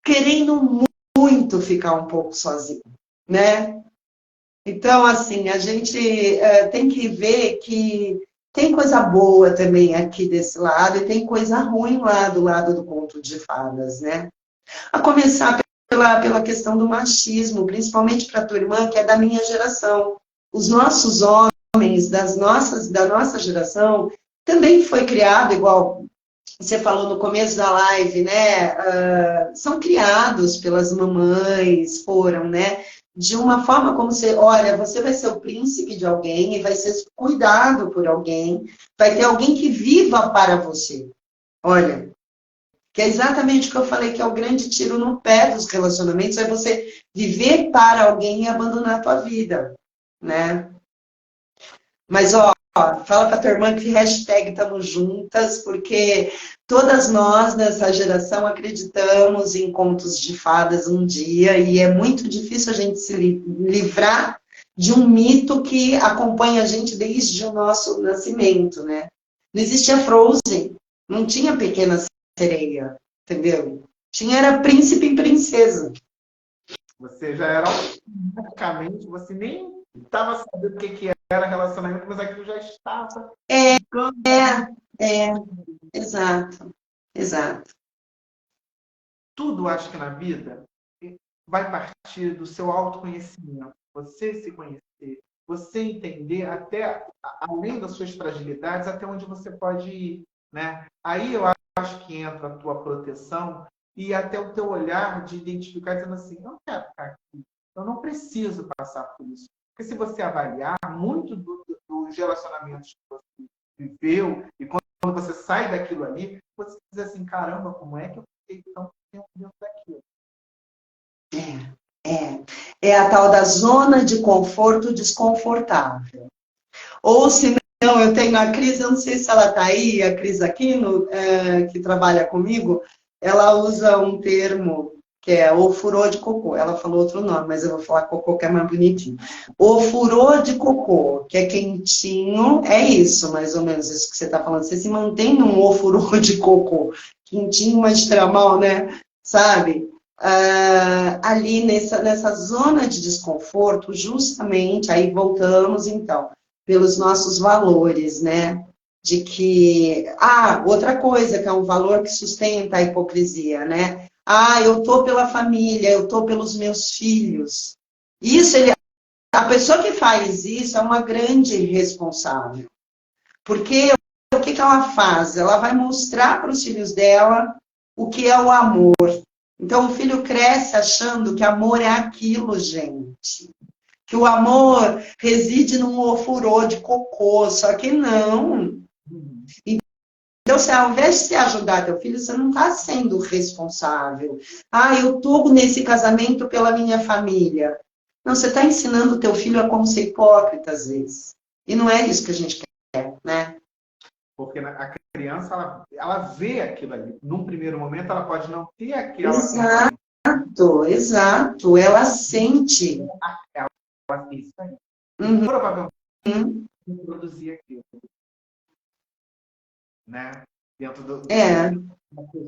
S2: querendo muito ficar um pouco sozinho, né? Então, assim, a gente tem que ver que tem coisa boa também aqui desse lado e tem coisa ruim lá do lado do conto de fadas, né? A começar pela questão do machismo, principalmente para a tua irmã, que é da minha geração. Os nossos homens da nossa geração também foi criado, igual você falou no começo da live, né? São criados pelas mamães, foram, né? De uma forma como você, olha, você vai ser o príncipe de alguém e vai ser cuidado por alguém, vai ter alguém que viva para você. Olha, que é exatamente o que eu falei, que é o grande tiro no pé dos relacionamentos, é você viver para alguém e abandonar a tua vida, né? Mas, ó, fala pra tua irmã que hashtag estamos juntas, porque todas nós nessa geração acreditamos em contos de fadas um dia, e é muito difícil a gente se livrar de um mito que acompanha a gente desde o nosso nascimento, né? Não existia Frozen, não tinha Pequena Sereia, entendeu? Tinha era príncipe e princesa.
S1: Você já era automaticamente, você nem estava sabendo o que era relacionamento, mas aquilo já estava.
S2: Exato, exato.
S1: Tudo, acho que na vida, vai partir do seu autoconhecimento. Você se conhecer, você entender até, além das suas fragilidades, até onde você pode ir, né? Aí eu acho que entra a tua proteção e até o teu olhar de identificar, dizendo assim, eu não quero ficar aqui, eu não preciso passar por isso. Porque se você avaliar, muito dos relacionamentos que você viveu, e quando você sai daquilo ali, você diz assim, caramba, como é que eu fiquei tão tempo dentro daquilo?
S2: É a tal da zona de conforto desconfortável. Ou se não, eu tenho a Cris, eu não sei se ela está aí, a Cris Aquino, que trabalha comigo, ela usa um termo que é o furô de cocô. Ela falou outro nome, mas eu vou falar cocô que é mais bonitinho. O furô de cocô, que é quentinho, é isso, mais ou menos, isso que você está falando. Você se mantém num ofurô de cocô, quentinho, mas tramal, né? Sabe? Ali nessa zona de desconforto, justamente, aí voltamos, então, pelos nossos valores, né? De que... outra coisa, que é um valor que sustenta a hipocrisia, né? Eu tô pela família, eu tô pelos meus filhos. A pessoa que faz isso é uma grande responsável. Porque o que que ela faz? Ela vai mostrar para os filhos dela o que é o amor. Então, o filho cresce achando que amor é aquilo, gente. Que o amor reside num ofurô de cocô, só que não. Então, se ao invés de você ajudar teu filho, você não está sendo responsável. Ah, eu estou nesse casamento pela minha família. Não, você está ensinando o teu filho a como ser hipócrita, às vezes. E não é isso que a gente quer, né?
S1: Porque a criança, ela vê aquilo ali. Num primeiro momento, ela pode não ter aquela compreensão.
S2: Exato, exato. Ela sente.
S1: Isso aí.
S2: Uhum.
S1: Provavelmente, produzir aquilo, né? Dentro das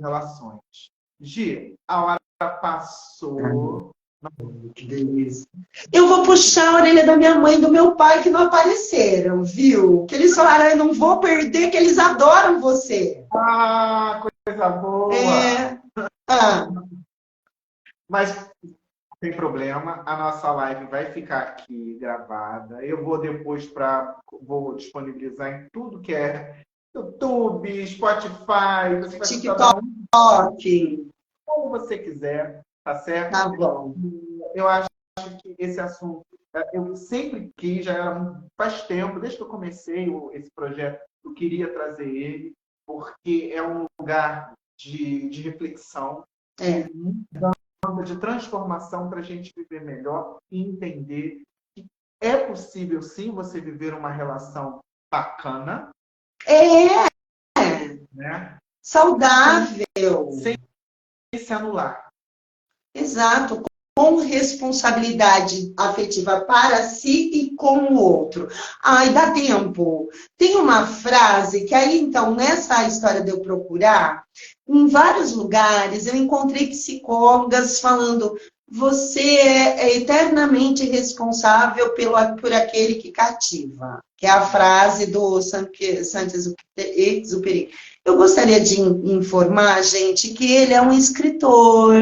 S1: relações. Gi, a hora passou.
S2: Que delícia. Eu vou puxar a orelha da minha mãe e do meu pai que não apareceram, viu? Que eles falaram, eu não vou perder, que eles adoram você.
S1: Ah, coisa boa! Mas sem problema, a nossa live vai ficar aqui gravada. Eu vou depois vou disponibilizar em tudo que é YouTube, Spotify, você vai
S2: TikTok.
S1: Como você quiser, tá certo?
S2: Tá bom.
S1: Eu acho que esse assunto, eu sempre quis, faz tempo, desde que eu comecei esse projeto, eu queria trazer ele, porque é um lugar de reflexão, de transformação para a gente viver melhor e entender que é possível, sim, você viver uma relação bacana. Né?
S2: Saudável.
S1: Sem se anular.
S2: Exato. Com responsabilidade afetiva para si e com o outro. Ai, dá tempo. Tem uma frase que aí, então, nessa história de eu procurar, em vários lugares eu encontrei psicólogas falando: você é eternamente responsável por aquele que cativa. Que é a frase do Saint-Exupéry. Eu gostaria de informar, gente, que ele é um escritor,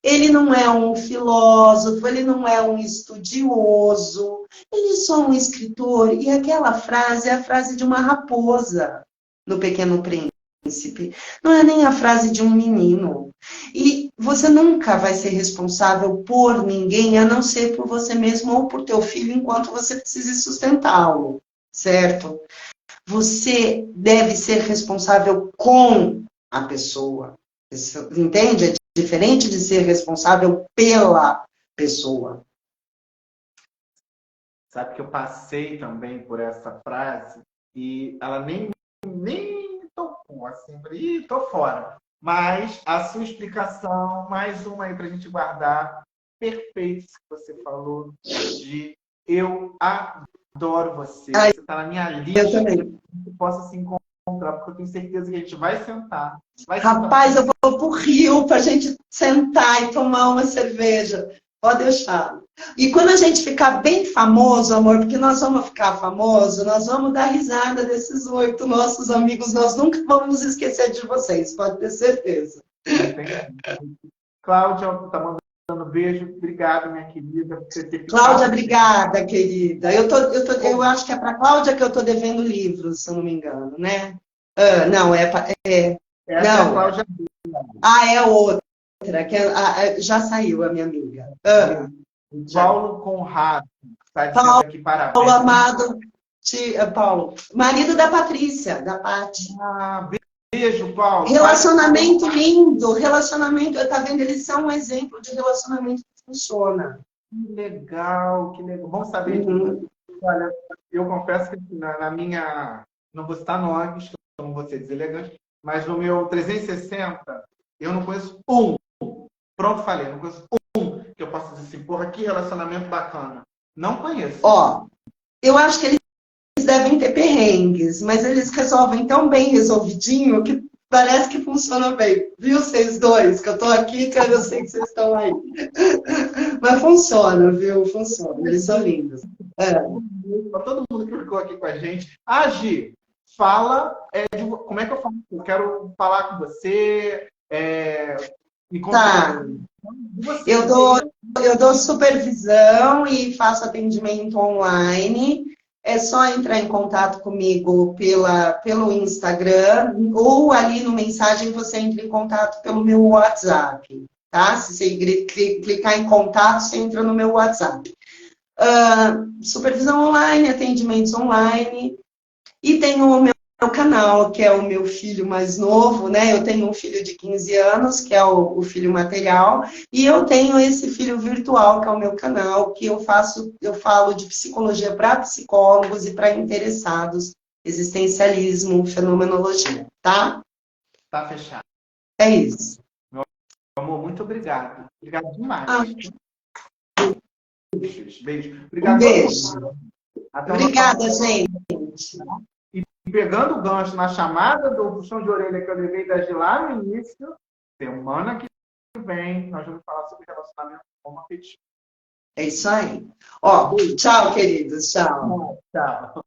S2: ele não é um filósofo, ele não é um estudioso, ele é só um escritor. E aquela frase é a frase de uma raposa no Pequeno Príncipe. Não é nem a frase de um menino. E você nunca vai ser responsável por ninguém, a não ser por você mesmo ou por teu filho, enquanto você precise sustentá-lo, certo? Você deve ser responsável com a pessoa. Entende? É diferente de ser responsável pela pessoa.
S1: Sabe que eu passei também por essa frase e ela nem tocou, assim, falei, tô fora. Mas a sua explicação, mais uma aí pra gente guardar, perfeito isso que você falou, de eu adoro você. Você está na minha lista.
S2: Eu também.
S1: Que possa se encontrar, porque eu tenho certeza que a gente vai sentar.
S2: Rapaz, eu vou pro Rio pra gente sentar e tomar uma cerveja. Pode deixar. E quando a gente ficar bem famoso, amor, porque nós vamos ficar famoso, nós vamos dar risada desses 8 nossos amigos. Nós nunca vamos esquecer de vocês, pode ter certeza.
S1: Cláudia está mandando beijo. Obrigado, minha querida, por você ter ficado.
S2: Cláudia, obrigada, querida. Eu acho que é para Cláudia que eu estou devendo livros, se eu não me engano, né? Não,
S1: Essa
S2: não.
S1: é a Cláudia.
S2: É outra, que já saiu a minha amiga.
S1: Paulo Conrado está dizendo aqui parabéns.
S2: Paulo Amado, Paulo, marido da Patrícia, da Paty.
S1: Beijo, Paulo.
S2: Relacionamento lindo, relacionamento, tá vendo? Eles são um exemplo de relacionamento que funciona.
S1: Que legal, que legal. Bom saber que, olha, eu confesso que na minha, não vou citar nomes, que eu não vou ser deselegante, mas no meu 360, eu não conheço um. Pronto, falei, não conheço um que eu possa dizer assim, porra, que relacionamento bacana. Não conheço.
S2: Eu acho que eles devem ter perrengues, mas eles resolvem tão bem resolvidinho que parece que funciona bem. Viu vocês dois? Que eu tô aqui, cara, eu sei que vocês estão aí. Mas funciona, viu? Funciona. Eles são lindos.
S1: Todo mundo que ficou aqui com a gente. Gi, fala como é que eu faço? Eu quero falar com você.
S2: Tá. Eu dou supervisão e faço atendimento online. é só entrar em contato comigo pelo Instagram ou ali no mensagem você entra em contato pelo meu WhatsApp, tá? Se você clicar em contato, você entra no meu WhatsApp. Supervisão online, atendimentos online. E tenho o meu canal, que é o meu filho mais novo, né? Eu tenho um filho de 15 anos, que é o filho material, e eu tenho esse filho virtual, que é o meu canal, que eu falo de psicologia para psicólogos e para interessados, existencialismo, fenomenologia, tá?
S1: Tá fechado.
S2: É isso.
S1: Meu amor, muito obrigado. Obrigado demais.
S2: Ah,
S1: Beijo.
S2: um
S1: Obrigado a
S2: beijo.
S1: todos. Até o
S2: Obrigada,
S1: nosso...
S2: gente.
S1: E pegando o gancho na chamada do puxão de orelha que eu levei desde lá no início, semana que vem nós vamos falar sobre relacionamento homoafetivo.
S2: É isso aí. Ó, tchau, queridos. Tchau.
S1: Tchau.